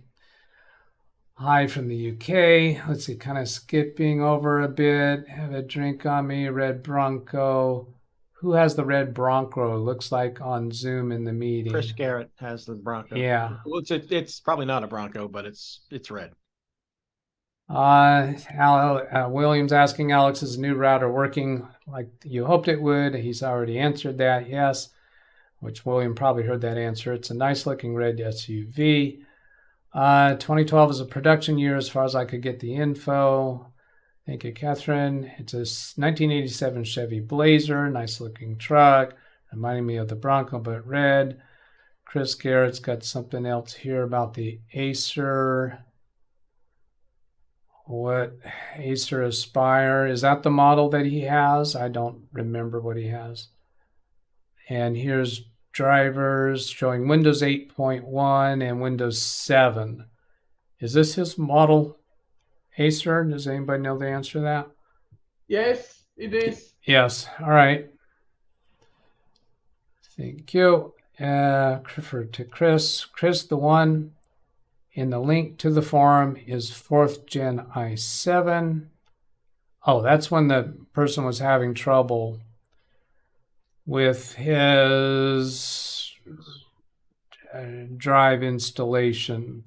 Hi from the UK. Let's see, kind of skipping over a bit. Have a drink on me. Red Bronco. Who has the red Bronco? Looks like on Zoom in the meeting. Chris Garrett has the Bronco. Yeah. Well, it's probably not a Bronco, but it's red. William's asking, Alex, is the new router working like you hoped it would? He's already answered that, yes. Which William probably heard that answer. It's a nice looking red SUV. 2012 is a production year as far as I could get the info. Thank you, Catherine. It's a 1987 Chevy Blazer, nice looking truck, reminding me of the Bronco, but red. Chris Garrett's got something else here about the Acer. What Acer Aspire? Is that the model that he has? I don't remember what he has. And here's drivers showing Windows 8.1 and Windows 7. Is this his model, Acer? Does anybody know the answer to that? Yes, it is. Yes. All right. Thank you. To Chris. Chris, the one in the link to the forum is 4th Gen i7. Oh, that's when the person was having trouble with his drive installation.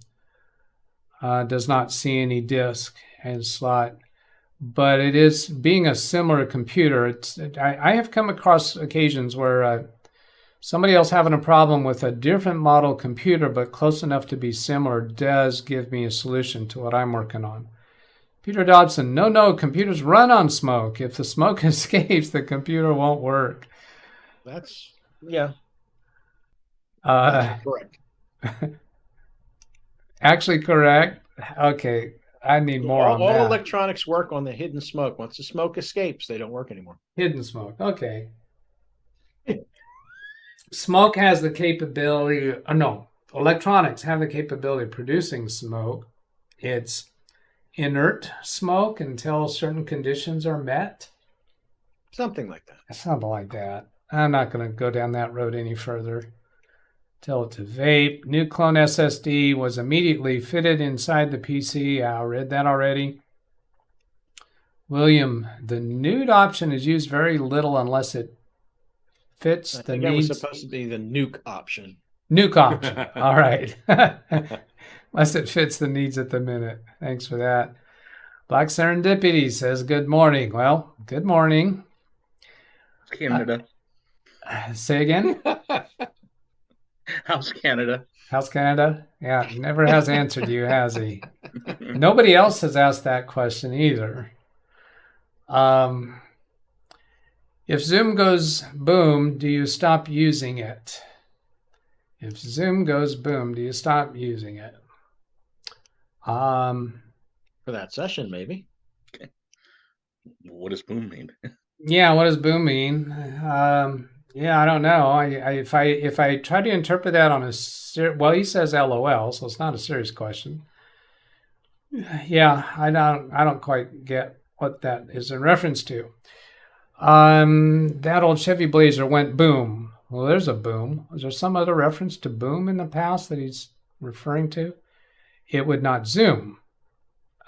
Does not see any disk and slot, but it is being a similar computer. I have come across occasions where somebody else having a problem with a different model computer but close enough to be similar does give me a solution to what I'm working on. Peter Dobson, no, computers run on smoke. If the smoke escapes, the computer won't work. That's, yeah. Correct. Actually correct. Okay, I need more on that. All electronics work on the hidden smoke. Once the smoke escapes, they don't work anymore. Hidden smoke, okay. Smoke has the capability, electronics have the capability of producing smoke. It's inert smoke until certain conditions are met. Something like that. Something like that. I'm not going to go down that road any further. Tell it to vape. New clone SSD was immediately fitted inside the PC. I read that already. William, the nude option is used very little unless it fits the needs. That was supposed to be the nuke option. Nuke option. All right. Unless it fits the needs at the minute. Thanks for that. Black Serendipity says, good morning. Well, good morning. Canada. Say again? How's Canada? How's Canada? Yeah, he never has answered you, has he? Nobody else has asked that question either. If Zoom goes boom, do you stop using it? If Zoom goes boom, do you stop using it? For that session, maybe. Okay. What does boom mean? Yeah, what does boom mean? Yeah, I don't know. If I try to interpret that on well, he says LOL, so it's not a serious question. Yeah, I don't quite get what that is in reference to. That old Chevy Blazer went boom. Well, there's a boom. Was there some other reference to boom in the past that he's referring to? It would not zoom.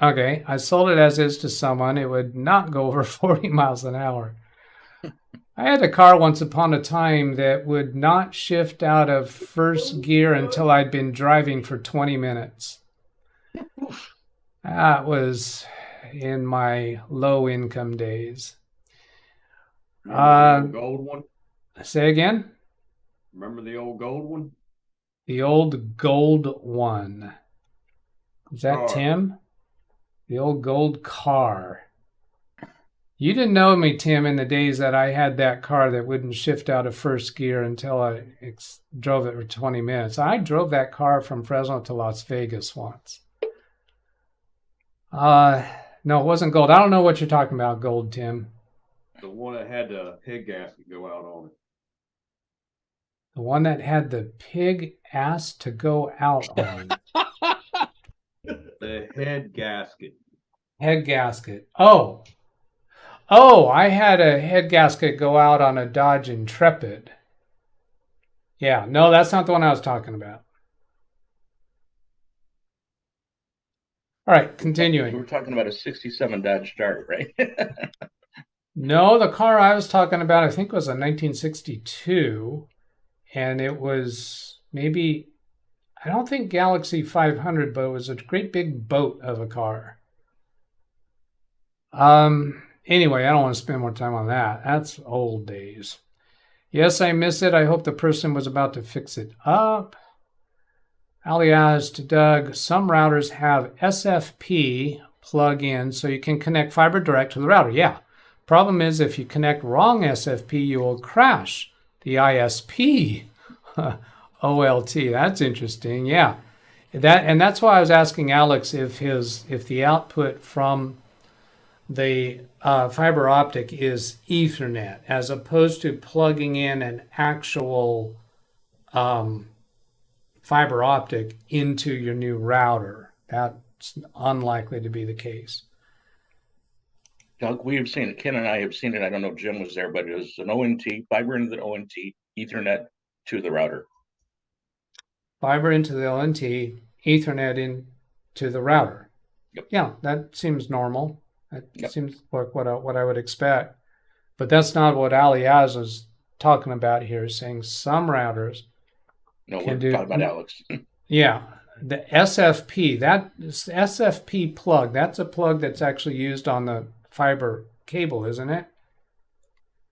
Okay, I sold it as is to someone. It would not go over 40 miles an hour. I had a car once upon a time that would not shift out of first gear until I'd been driving for 20 minutes. That was in my low income days. Remember the old gold one? Say again? Remember the old gold one? The old gold one. Is that Car. Tim? The old gold car. You didn't know me, Tim, in the days that I had that car that wouldn't shift out of first gear until I drove it for 20 minutes. I drove that car from Fresno to Las Vegas once. No, it wasn't gold. I don't know what you're talking about, gold, Tim. The one that had the head gasket go out on it. The one that had the pig ass to go out on. The head gasket. Head gasket. Oh, I had a head gasket go out on a Dodge Intrepid. Yeah, no, that's not the one I was talking about. All right, continuing. We were talking about a 67 Dodge Dart, right? No, the car I was talking about, I think, was a 1962. And it was maybe, I don't think Galaxy 500, but it was a great big boat of a car. Anyway, I don't want to spend more time on that. That's old days. Yes, I miss it. I hope the person was about to fix it up. Alias to Doug, some routers have SFP plug-in so you can connect fiber direct to the router. Yeah. Problem is if you connect wrong SFP, you will crash the ISP. OLT. That's interesting. Yeah. That's why I was asking Alex if the output from the fiber optic is Ethernet as opposed to plugging in an actual fiber optic into your new router. That's unlikely to be the case. Doug, we have seen it. Ken and I have seen it. I don't know if Jim was there, but it was an ONT, fiber into the ONT, Ethernet to the router. Fiber into the ONT, Ethernet into the router. Yep. Yeah, that seems normal. That seems like what I would expect. But that's not what Aliaz is talking about here, saying some routers. No, we're talking about Alex. Yeah. The SFP, that SFP plug, that's a plug that's actually used on the fiber cable, isn't it?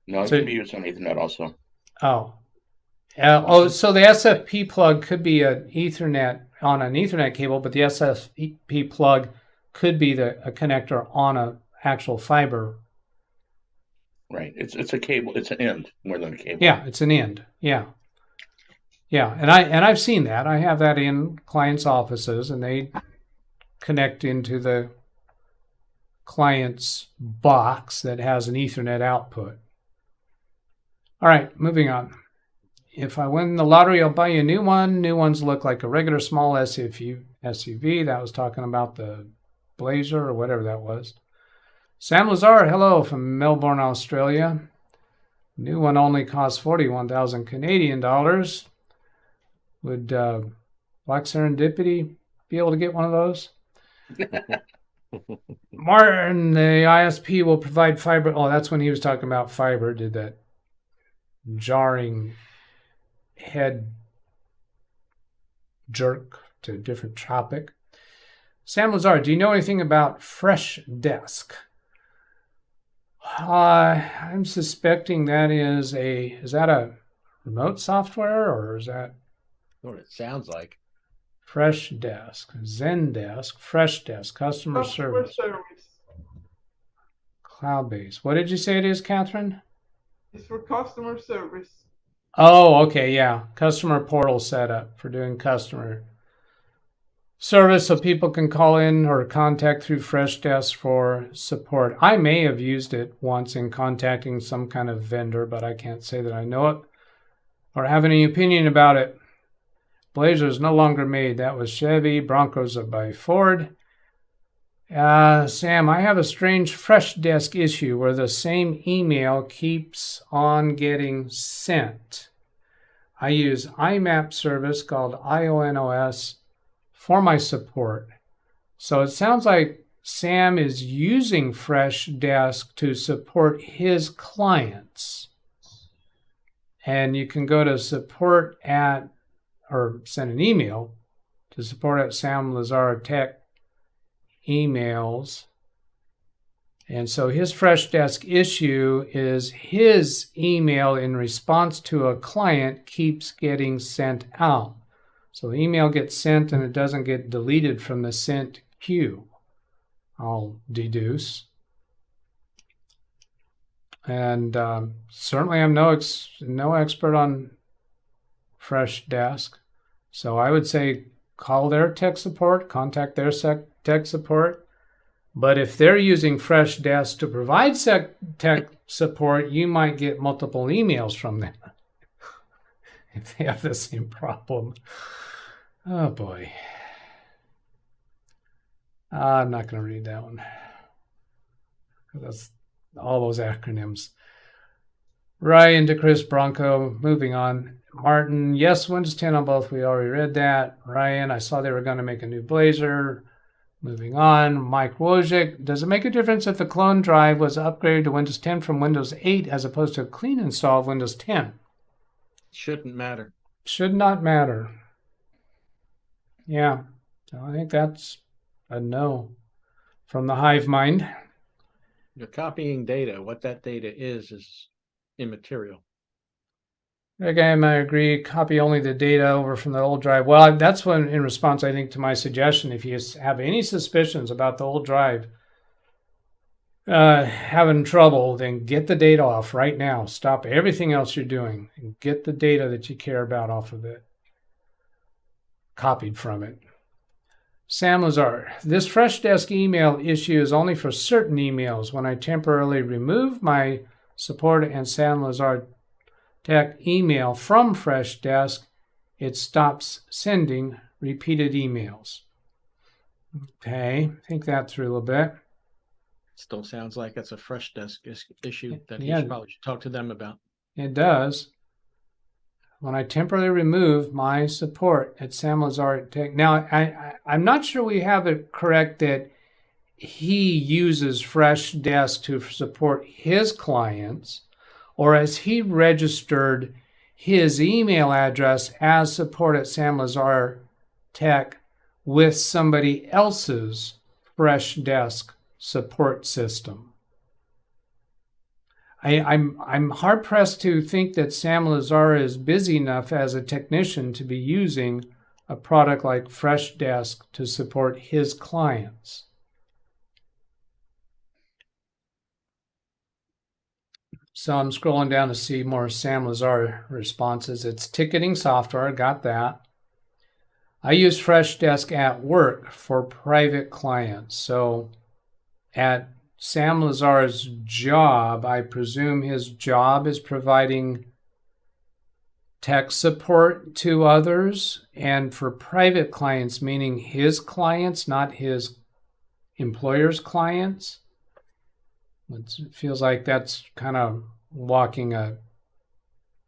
No, it can be used on Ethernet also. So the SFP plug could be an Ethernet on an Ethernet cable, but the SFP plug could be a connector on an actual fiber. Right. It's a cable. It's an end more than a cable. Yeah, it's an end. Yeah. Yeah, and I've seen that. I have that in clients' offices, and they connect into the client's box that has an Ethernet output. All right, moving on. If I win the lottery, I'll buy you a new one. New ones look like a regular small SUV. That was talking about the Blazer or whatever that was. Sam Lazar, hello from Melbourne, Australia. New one only costs 41,000 Canadian dollars. Would Black Serendipity be able to get one of those? Martin, the ISP will provide fiber. Oh, that's when he was talking about fiber. Did that jarring head jerk to a different topic. Sam Lazar, do you know anything about Fresh Desk? I'm suspecting that is that a remote software or is that what it sounds like? Fresh Desk, Zendesk, Fresh Desk, customer service. Cloud-based. What did you say it is, Catherine? It's for customer service. Oh, okay, yeah. Customer portal setup for doing customer service so people can call in or contact through Freshdesk for support. I may have used it once in contacting some kind of vendor, but I can't say that I know it or have any opinion about it. Blazer is no longer made. That was Chevy. Broncos are by Ford. Sam, I have a strange Freshdesk issue where the same email keeps on getting sent. I use IMAP service called IONOS for my support. So it sounds like Sam is using Freshdesk to support his clients. And you can go to support at, or send an email to support at Sam Lazar Tech emails. And so his Freshdesk issue is his email in response to a client keeps getting sent out. So the email gets sent and it doesn't get deleted from the sent queue, I'll deduce. And certainly I'm no expert on Freshdesk. So I would say call their tech support, contact their tech support. But if they're using Freshdesk to provide tech support, you might get multiple emails from them if they have the same problem. Oh boy. I'm not going to read that one. That's all those acronyms. Ryan to Chris Bronco. Moving on. Martin, yes, Windows 10 on both. We already read that. Ryan, I saw they were going to make a new Blazor. Moving on. Mike Wojcik, does it make a difference if the clone drive was upgraded to Windows 10 from Windows 8 as opposed to a clean install of Windows 10? Shouldn't matter. Should not matter. Yeah, so I think that's a no from the hive mind. You're copying data. What that data is immaterial. Again, I agree. Copy only the data over from the old drive. Well, that's when, in response, I think, to my suggestion, if you have any suspicions about the old drive having trouble, then get the data off right now. Stop everything else you're doing and get the data that you care about off of it. Copied from it. Sam Lazar, this Freshdesk email issue is only for certain emails. When I temporarily remove my support and Sam Lazar tech email from Freshdesk, it stops sending repeated emails. Okay, think that through a little bit. Still sounds like it's a Freshdesk issue that Yeah. he probably should talk to them about. It does. When I temporarily remove my support at Sam Lazar Tech. Now, I'm not sure we have it correct that he uses Freshdesk to support his clients, or has he registered his email address as support at Sam Lazar Tech with somebody else's Freshdesk support system? I'm hard pressed to think that Sam Lazar is busy enough as a technician to be using a product like Freshdesk to support his clients. So I'm scrolling down to see more Sam Lazar responses. It's ticketing software, got that. I use Freshdesk at work for private clients. So at Sam Lazar's job, I presume his job is providing tech support to others, and for private clients, meaning his clients, not his employer's clients. It feels like that's kind of walking the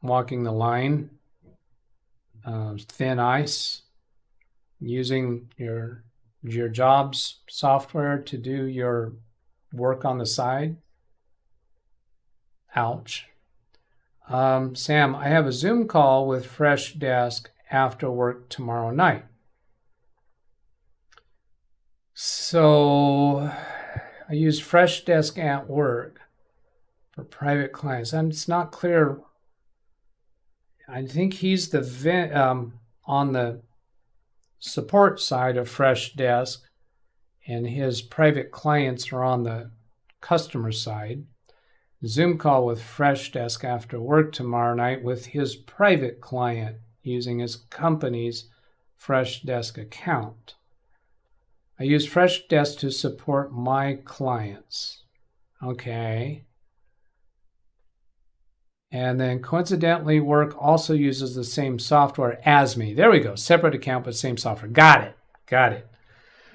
line, thin ice, using your job's software to do your work on the side. Ouch. Sam, I have a Zoom call with Freshdesk after work tomorrow night. So I use Freshdesk at work for private clients. And it's not clear. I think he's the on the support side of Freshdesk, and his private clients are on the customer side. Zoom call with Freshdesk after work tomorrow night with his private client using his company's Freshdesk account. I use Freshdesk to support my clients. Okay. And then coincidentally, work also uses the same software as me. There we go. Separate account, but same software. Got it. Got it.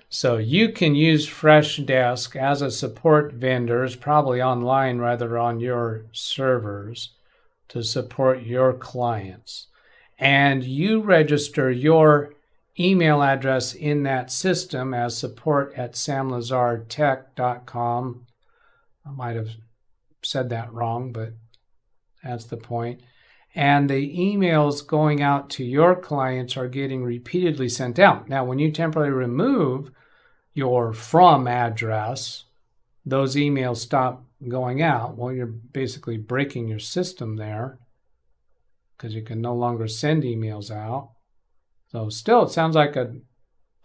So you can use Freshdesk as a support vendor, probably online rather on your servers, to support your clients. And you register your email address in that system as support at samlazartech.com. I might have said that wrong, but that's the point. And the emails going out to your clients are getting repeatedly sent out. Now, when you temporarily remove your from address, those emails stop going out. Well, you're basically breaking your system there because you can no longer send emails out. So still, it sounds like a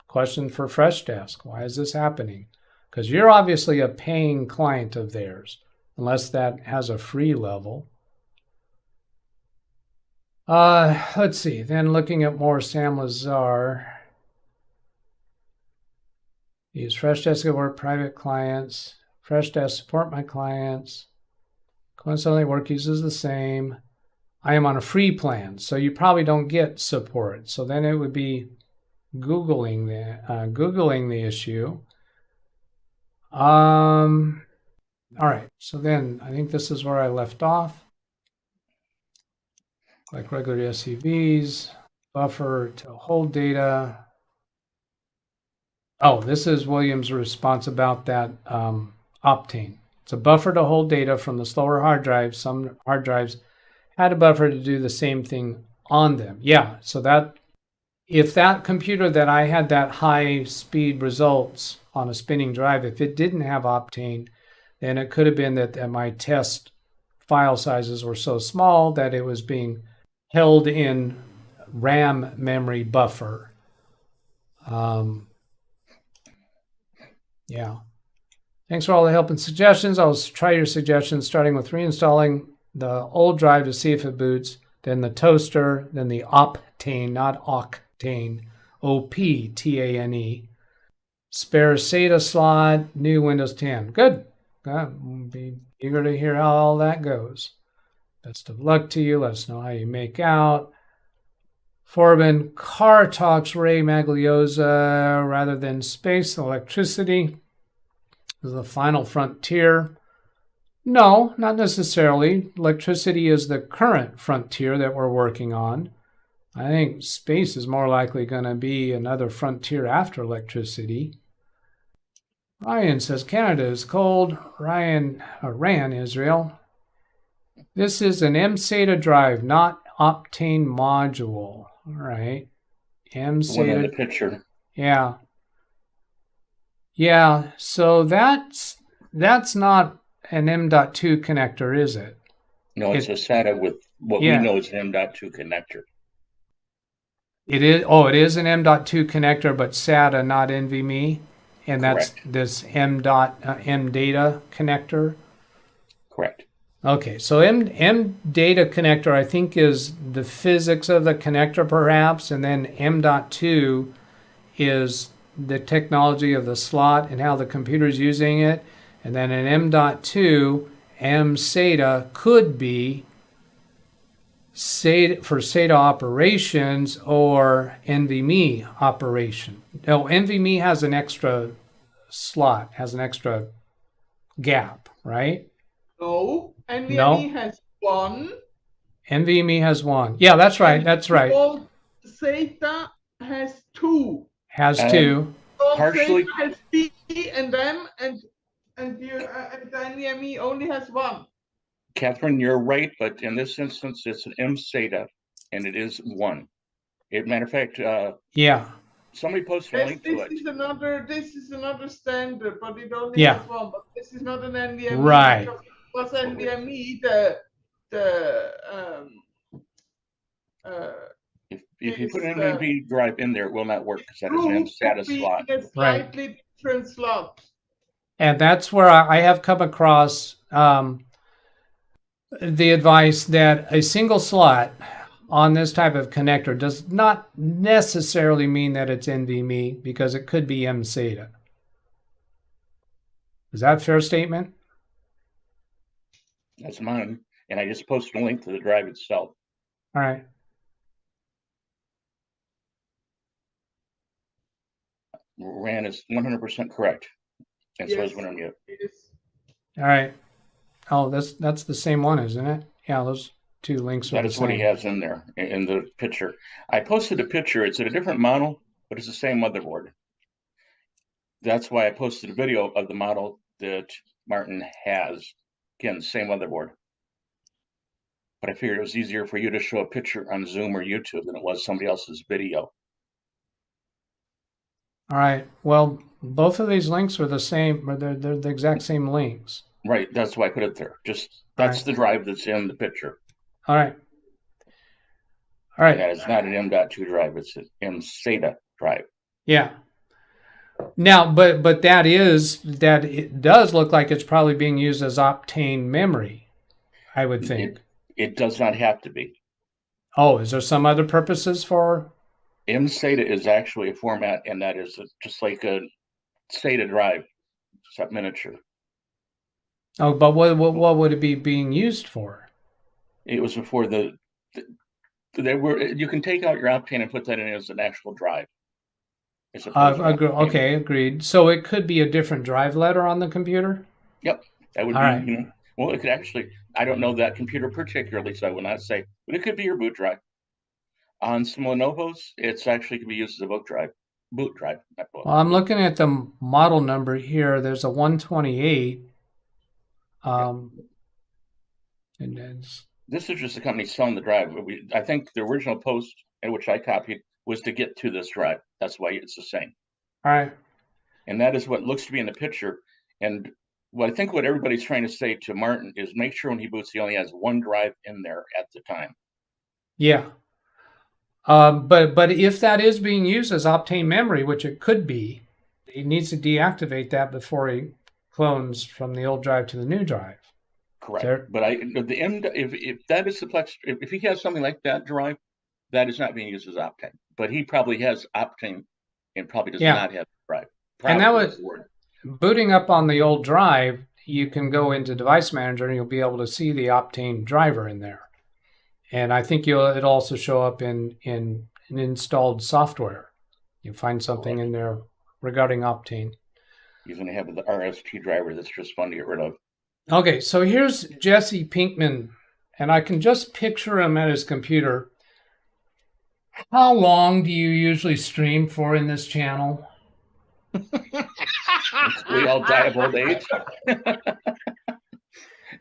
question for Freshdesk. Why is this happening? Because you're obviously a paying client of theirs, unless that has a free level. Let's see. Then looking at more Sam Lazar. Use Freshdesk to work private clients. Freshdesk support my clients. Coincidentally, work uses the same. I am on a free plan, so you probably don't get support. So then it would be Googling the issue. All right. So then I think this is where I left off. Like regular SCVs, buffer to hold data. Oh, this is William's response about that Optane. It's a buffer to hold data from the slower hard drives. Some hard drives had a buffer to do the same thing on them. Yeah, so that if that computer that I had that high speed results on a spinning drive, if it didn't have Optane, then it could have been that my test file sizes were so small that it was being held in RAM memory buffer. Yeah. Thanks for all the help and suggestions. I'll try your suggestions, starting with reinstalling the old drive to see if it boots, then the toaster, then the Optane, not Octane, O-P-T-A-N-E. Spare SATA slot, new Windows 10. Good. I'll be eager to hear how all that goes. Best of luck to you. Let us know how you make out. Forbin, car talks Ray Magliosa rather than space, electricity is the final frontier. No, not necessarily. Electricity is the current frontier that we're working on. I think space is more likely going to be another frontier after electricity. Ryan says Canada is cold. Ran Israel. This is an mSATA drive, not Optane module. All right. mSATA. One in the picture. Yeah. Yeah. So that's not an M.2 connector, is it? No, it's a SATA with what we know is an M.2 connector. It is. Oh, it is an M.2 connector, but SATA, not NVMe, and Correct. that's this M data connector. Correct. Okay, so M data connector, I think, is the physics of the connector, perhaps, and then M.2 is the technology of the slot and how the computer is using it, and then an M.2 mSATA could be SATA for SATA operations or NVMe operation. No, NVMe has an extra slot, has an extra gap, right? No, NVMe has one. NVMe has one. Yeah, that's right. That's right. SATA has two. Has two. Partially. SATA has B and M, and the NVMe only has one. Catherine, you're right, but in this instance, it's an mSATA, and it is one. Matter of fact, yeah. Somebody posted a link to it. This is another standard, but it only has one. But this is not an NVMe. Right. Was NVMe if you put an NVMe drive in there, it will not work because that is an mSATA slot. A slightly different slot. And that's where I have come across the advice that a single slot on this type of connector does not necessarily mean that it's NVMe, because it could be mSATA. Is that a fair statement? That's mine. And I just posted a link to the drive itself. All right. Ran is 100% correct. And so is one on you. All right. Oh, that's the same one, isn't it? Yeah, those two links are That the is same. what he has in there in the picture. I posted a picture. It's a different model, but it's the same motherboard. That's why I posted a video of the model that Martin has. Again, same motherboard. But I figured it was easier for you to show a picture on Zoom or YouTube than it was somebody else's video. All right. Well, both of these links are the same, or they're the exact same links. Right, that's why I put it there. That's the drive that's in the picture. All right. All right. And that is not an M.2 drive, it's an M-SATA drive. Yeah. Now, but that it does look like it's probably being used as Optane memory, I would think. It does not have to be. Oh, is there some other purposes for? M-SATA is actually a format, and that is just like a SATA drive, except miniature. Oh, but what would it be being used for? It was before you can take out your Optane and put that in as an actual drive. Okay, agreed. So it could be a different drive letter on the computer? Yep, that would All be, right. Well, it could actually, I don't know that computer particularly, so I will not say, but it could be your boot drive. On some Lenovo's, it's actually could be used as a boot drive. Well, I'm looking at the model number here. There's a 128. And then this is just the company selling the drive. I think the original post in which I copied was to get to this drive. That's why it's the same. All right. And that is what looks to be in the picture. And what I think what everybody's trying to say to Martin is make sure when he boots, he only has one drive in there at the time. Yeah. But if that is being used as Optane memory, which it could be, he needs to deactivate that before he clones from the old drive to the new drive. Correct. But if that is the Plex, if he has something like that drive, that is not being used as Optane. But he probably has Optane and probably does not have the drive. Probably and that was booting up on the old drive. You can go into Device Manager and you'll be able to see the Optane driver in there. And I think it'll also show up in installed software. You find something in there regarding Optane. He's going to have the RST driver that's just fun to get rid of. Okay, so here's Jesse Pinkman, and I can just picture him at his computer. How long do you usually stream for in this channel? We all die of old age.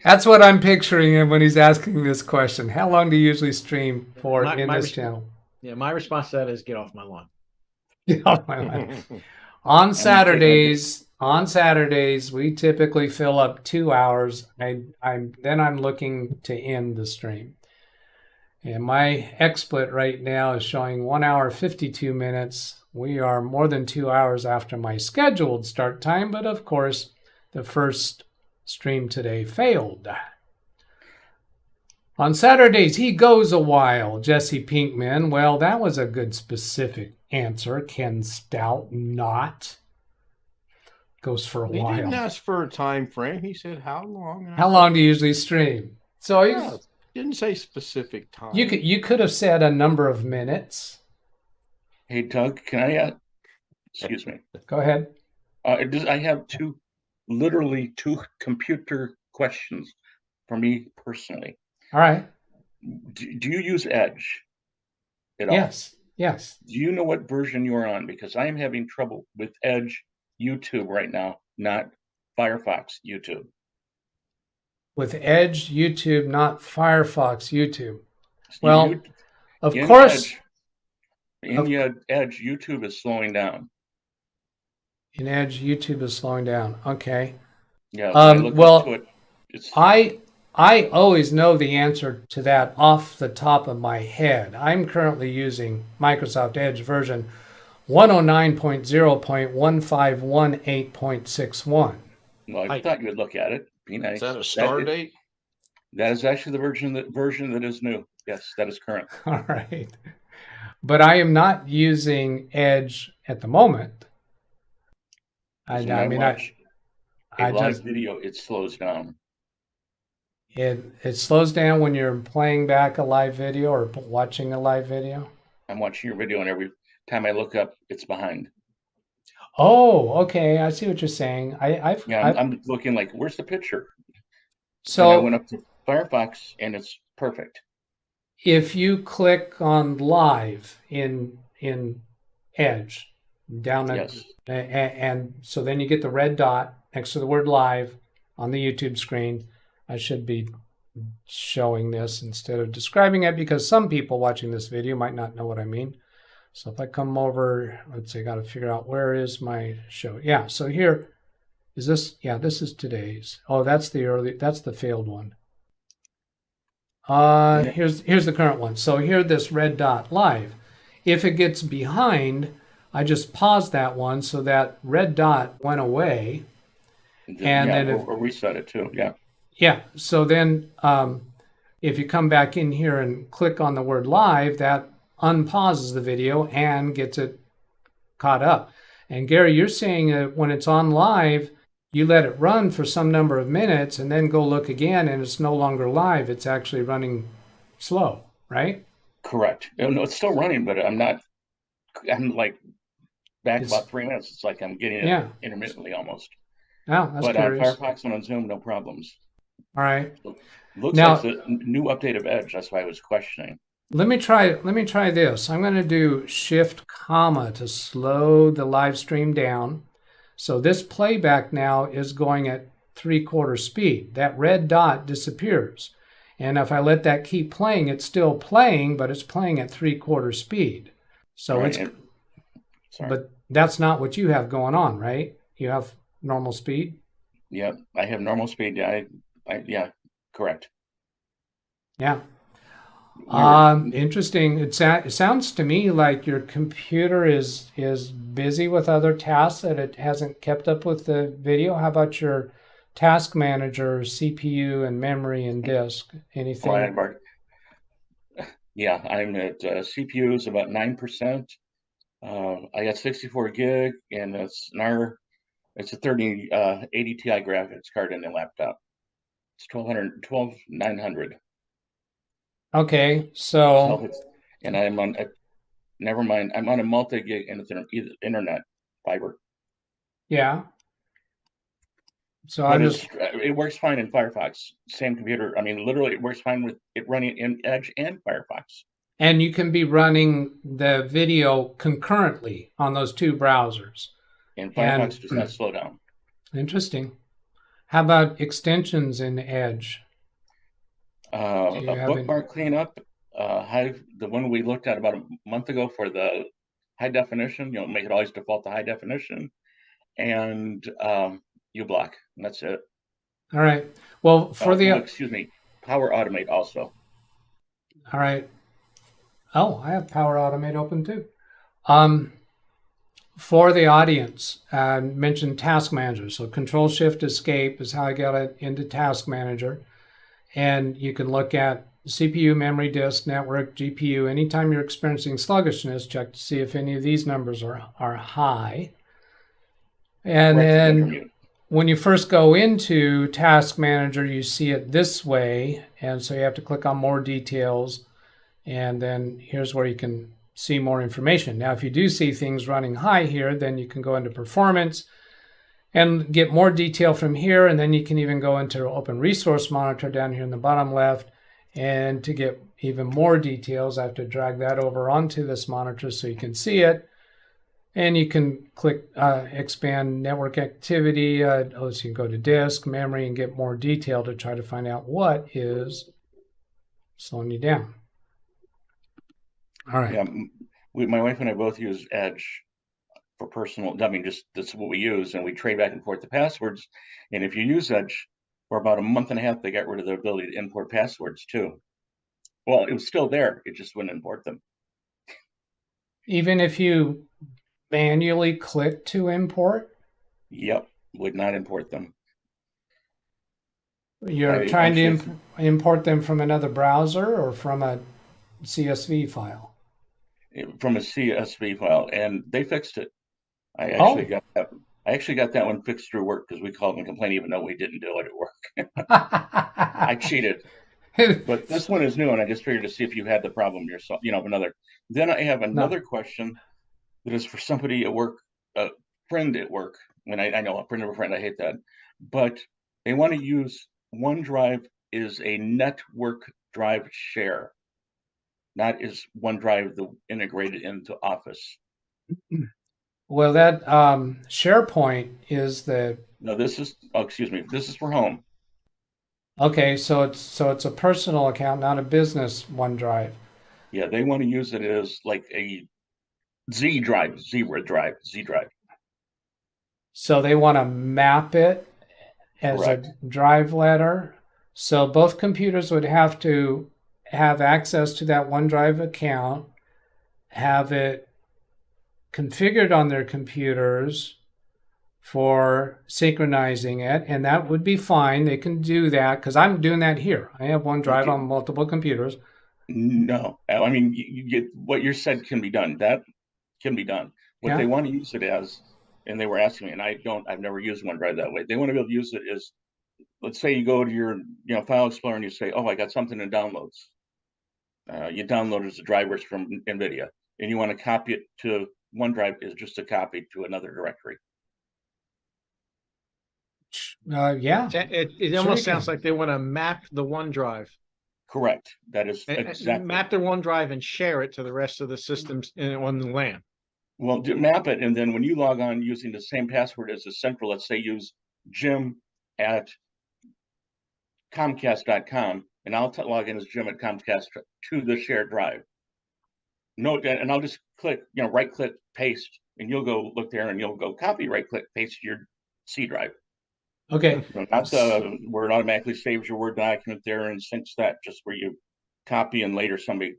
That's what I'm picturing him when he's asking this question. How long do you usually stream for in this channel? Yeah, my response to that is get off my lawn. Get off my lawn. On Saturdays, we typically fill up 2 hours. Then I'm looking to end the stream. And my XSplit right now is showing 1 hour 52 minutes. We are more than 2 hours after my scheduled start time, but of course, the first stream today failed. On Saturdays, he goes a while, Jesse Pinkman. Well, that was a good specific answer. Ken Stout not. Goes for a while. He didn't ask for a time frame. He said, how long? How long do you usually stream? So he didn't say specific time. You could have said a number of minutes. Hey, Doug, can I excuse me. Go ahead. I have literally two computer questions for me personally. All right. Do you use Edge at all? Yes. Do you know what version you're on? Because I am having trouble with Edge YouTube right now, not Firefox YouTube. With Edge YouTube, not Firefox YouTube. So well, of course. Edge, YouTube is slowing down. In Edge, YouTube is slowing down. Okay. Yeah. I always know the answer to that off the top of my head. I'm currently using Microsoft Edge version 109.0.1518.61. Well, I thought you would look at it. Be nice. Is that a start date? That is actually the version that is new. Yes, that is current. All right. But I am not using Edge at the moment. Live video, it slows down. It slows down when you're playing back a live video or watching a live video? I'm watching your video, and every time I look up, it's behind. Oh, okay. I see what you're saying. I'm looking like, where's the picture? So and I went up to Firefox, and it's perfect. If you click on live in Edge, down at, yes. And so then you get the red dot next to the word live on the YouTube screen. I should be showing this instead of describing it because some people watching this video might not know what I mean. So if I come over, let's see, I got to figure out where is my show. Yeah, so here is this. Yeah, this is today's. Oh, that's the failed one. Here's the current one. So here, this red dot live. If it gets behind, I just pause that one so that red dot went away. And then or reset it too. Yeah. Yeah. So then if you come back in here and click on the word live, that unpauses the video and gets it caught up. And Gary, you're saying that when it's on live, you let it run for some number of minutes and then go look again and it's no longer live. It's actually running slow, right? Correct. No, it's still running, but I'm like back about 3 minutes. It's like I'm getting it intermittently almost. Oh, that's but curious. On Firefox and on Zoom, no problems. All right. So looks now, like the new update of Edge. That's why I was questioning. Let me try this. I'm going to do Shift comma to slow the live stream down. So this playback now is going at 3/4 speed. That red dot disappears. And if I let that keep playing, it's still playing, but it's playing at 3/4 speed. So right. But that's not what you have going on, right? You have normal speed? Yeah, I have normal speed. Yeah, yeah, correct. Yeah. Interesting. It sounds to me like your computer is busy with other tasks that it hasn't kept up with the video. How about your task manager, CPU and memory and disk? Anything? Yeah, I'm at CPU is about 9%. I got 64 gig, and it's a 3080 Ti graphics card in the laptop. It's 12900. Okay, so and I'm on. Never mind. I'm on a multi-gig internet fiber. Yeah. So but it works fine in Firefox. Same computer. I mean, literally, it works fine with it running in Edge and Firefox. And you can be running the video concurrently on those two browsers. And Firefox does not slow down. Interesting. How about extensions in Edge? A bookmark cleanup. Hive, the one we looked at about a month ago for the high definition, make it always default to high definition, and uBlock, and that's it. All right. Well, for Power Automate also. All right. Oh, I have Power Automate open too. For the audience, I mentioned Task Manager. So Control-Shift-Escape is how I got it into Task Manager. And you can look at CPU, memory, disk, network, GPU. Anytime you're experiencing sluggishness, check to see if any of these numbers are high. And then when you first go into Task Manager, you see it this way. And so you have to click on More Details. And then here's where you can see more information. Now, if you do see things running high here, then you can go into Performance and get more detail from here. And then you can even go into Open Resource Monitor down here in the bottom left. And to get even more details, I have to drag that over onto this monitor so you can see it. And you can click Expand Network Activity. So you can go to Disk, Memory, and get more detail to try to find out what is slowing you down. All right. Yeah, my wife and I both use Edge for personal. I mean, that's what we use, and we trade back and forth the passwords. And if you use Edge for about a month and a half, they got rid of the ability to import passwords too. Well, it was still there; it just wouldn't import them. Even if you manually click to import? Yep, would not import them. You're trying to import them from another browser or from a CSV file? From a CSV file, and they fixed it. I actually got that one fixed through work because we called and complained even though we didn't do it at work. I cheated. But this one is new, and I just figured to see if you had the problem yourself. Then I have another question that is for somebody at work, a friend at work. And I know a friend of a friend, I hate that. But they want to use OneDrive is a network drive share. Not is OneDrive integrated into Office. Well, that SharePoint is the. No, this is. Oh, excuse me. This is for home. Okay, so it's a personal account, not a business OneDrive. Yeah, they want to use it as like a Z drive, Z drive. So they want to map it as Correct. a drive letter. So both computers would have to have access to that OneDrive account, have it configured on their computers for synchronizing it, and that would be fine. They can do that because I'm doing that here. I have OneDrive on multiple computers. No, I mean, you get what you said can be done. That can be done. What they want to use it as, and they were asking me, and I've never used OneDrive that way. They want to be able to use it as, let's say you go to your File Explorer and you say, oh, I got something in downloads. You downloaded the drivers from NVIDIA, and you want to copy it to OneDrive is just a copy to another directory. Yeah. It almost sounds like they want to map the OneDrive. Correct. That is exactly. Map their OneDrive and share it to the rest of the systems on the LAN. Well, map it, and then when you log on using the same password as the central, let's say use Jim at Comcast.com, and I'll log in as Jim at Comcast to the shared drive. Note that, and I'll just click, right click, paste, and you'll go look there and you'll go copy, right click, paste your C drive. Okay. That's where it automatically saves your Word document there and syncs that, just where you copy and later somebody,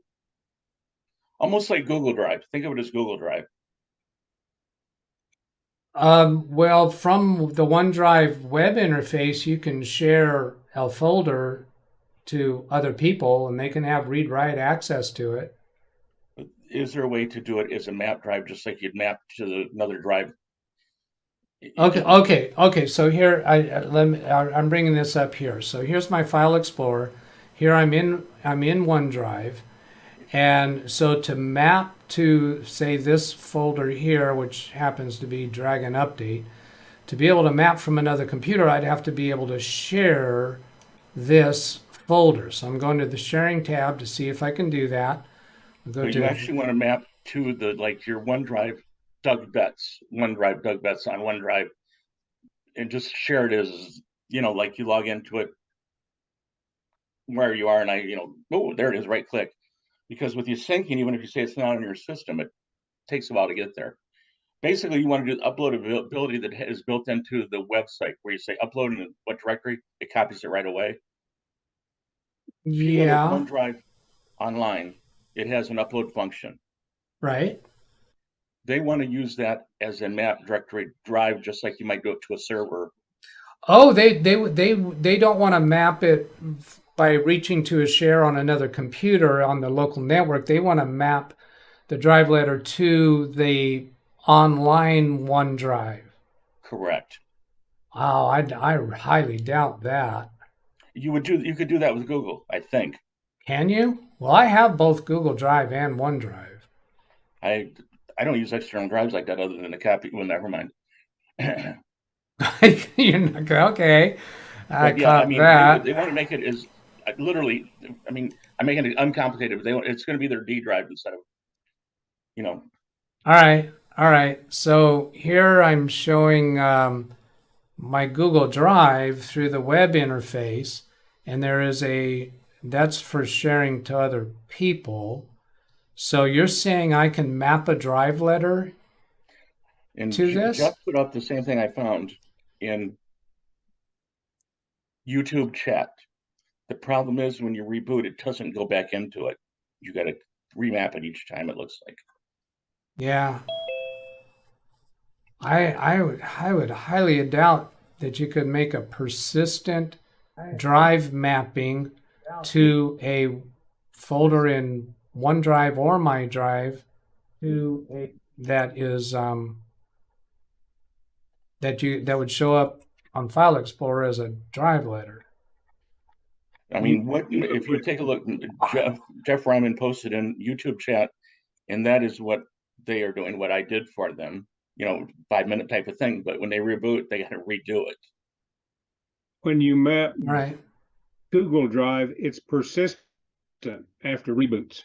almost like Google Drive. Think of it as Google Drive. Well, from the OneDrive web interface, you can share a folder to other people and they can have read-write access to it. Is there a way to do it as a map drive, just like you'd map to another drive? Okay. So here, I'm bringing this up here. So here's my File Explorer. Here I'm in OneDrive. And so to map to, say, this folder here, which happens to be Drag and Update, to be able to map from another computer, I'd have to be able to share this folder. So I'm going to the Sharing tab to see if I can do that. You actually want to map to your OneDrive DougBetts on OneDrive, and just share it as, like you log into it where you are, and oh, there it is, right click. Because with your syncing, even if you say it's not on your system, it takes a while to get there. Basically, you want to do uploadability that is built into the website, where you say upload in what directory, it copies it right away. Yeah. OneDrive online, it has an upload function. Right. They want to use that as a map directory drive, just like you might do it to a server. Oh, they don't want to map it by reaching to a share on another computer on the local network. They want to map the drive letter to the online OneDrive. Correct. Oh, I highly doubt that. You could do that with Google, I think. Can you? Well, I have both Google Drive and OneDrive. I don't use external drives like that other than a copy. Well, never mind. You're not okay. I caught that. They want to make it as literally. I mean, I'm making it uncomplicated, but it's going to be their D drive instead of, All right. So here I'm showing my Google Drive through the web interface, and there is that's for sharing to other people. So you're saying I can map a drive letter to this? Jeff put up the same thing I found in YouTube chat. The problem is when you reboot, it doesn't go back into it. You got to remap it each time, it looks like. Yeah. I would highly doubt that you could make a persistent drive mapping to a folder in OneDrive or My Drive that is that would show up on File Explorer as a drive letter. I mean, if you take a look, Jeff Ryman posted in YouTube chat, and that is what they are doing, what I did for them, 5-minute type of thing. But when they reboot, they got to redo it. When you map Google Drive, it's persistent after reboots.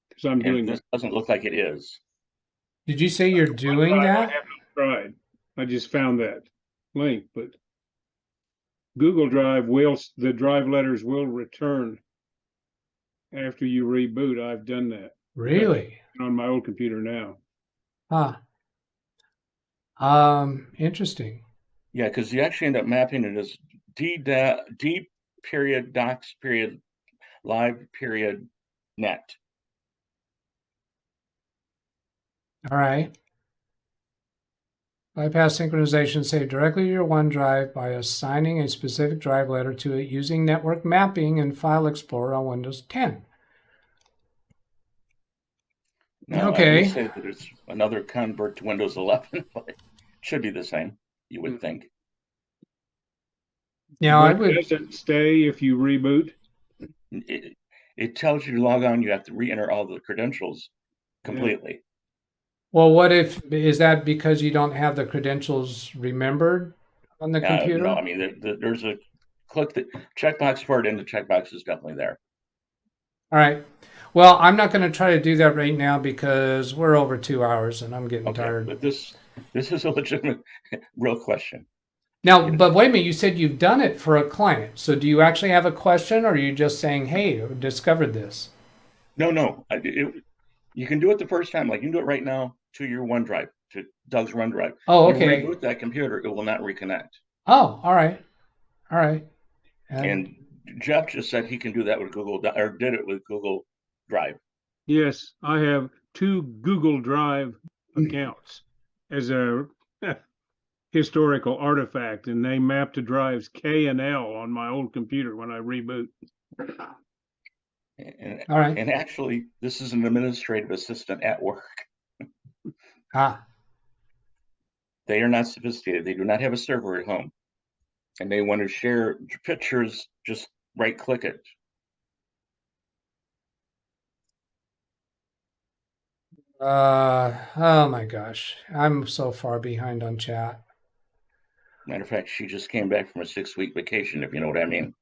Because I'm doing this doesn't look like it is. Did you say you're doing that? I haven't tried. I just found that link, but Google Drive the drive letters will return after you reboot. I've done that. Really? On my old computer now. Huh. Interesting. Yeah, because you actually end up mapping it as D period docs period live period net. All right. Bypass synchronization, save directly to your OneDrive by assigning a specific drive letter to it using network mapping in File Explorer on Windows 10. Now, Okay. I will say that it's another convert to Windows 11, but it should be the same, you would think. Yeah, I would. Does it stay if you reboot? It tells you to log on, you have to re-enter all the credentials completely. Well, what if, is that because you don't have the credentials remembered on the computer? No, I mean, there's a click the checkbox for it, and the checkbox is definitely there. All right. Well, I'm not going to try to do that right now because we're over 2 hours and I'm getting tired. But this is a legitimate, real question. Now, but wait a minute, you said you've done it for a client. So do you actually have a question, or are you just saying, hey, I discovered this? No. You can do it the first time. Like, you can do it right now to your OneDrive, to Doug's OneDrive. Oh, okay. You reboot that computer, it will not reconnect. Oh, all right. All right. And Jeff just said he can do that with Google, or did it with Google Drive. Yes, I have 2 Google Drive accounts as a historical artifact, and they map to drives K and L on my old computer when I reboot. All right. And actually, this is an administrative assistant at work. They are not sophisticated. They do not have a server at home. And they want to share pictures, just right-click it. Oh my gosh. I'm so far behind on chat. Matter of fact, she just came back from a 6-week vacation, if you know what I mean.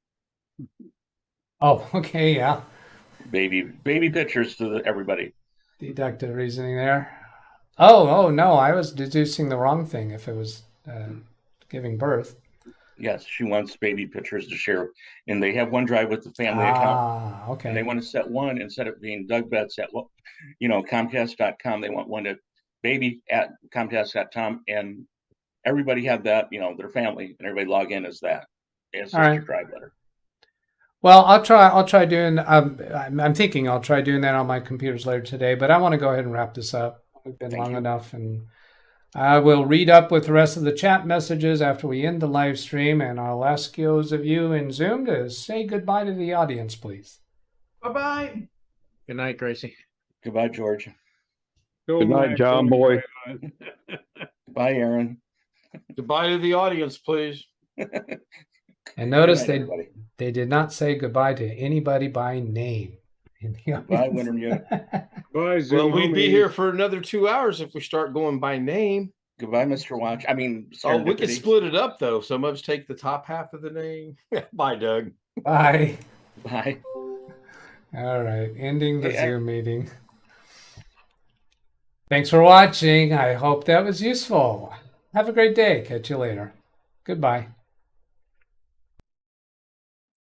Oh, okay, yeah. Baby pictures to everybody. Deductive reasoning there. Oh no, I was deducing the wrong thing if it was giving birth. Yes, she wants baby pictures to share, and they have OneDrive with the family account. Okay. And they want to set one, instead of being DougBetts at, Comcast.com, they want one to baby at Comcast.com, and everybody have that, their family, and everybody log in as that, as just your drive letter. Well, I'll try doing, I'm thinking I'll try doing that on my computers later today, but I want to go ahead and wrap this up. We've been long enough, and I will read up with the rest of the chat messages after we end the live stream, and I'll ask those of you in Zoom to say goodbye to the audience, please. Bye-bye. Good night, Gracie. Goodbye, George. Good night, John boy. Bye, Aaron. Goodbye to the audience, please. And notice they did not say goodbye to anybody by name. Bye, Winter Unit. Bye, Zoom. Well, we'd be here for another 2 hours if we start going by name. Goodbye, Mr. Watch. I mean, oh, we could split it up though. Some of us take the top half of the name. Bye, Doug. Bye. Bye. All right, ending the Zoom meeting. Thanks for watching. I hope that was useful. Have a great day. Catch you later. Goodbye.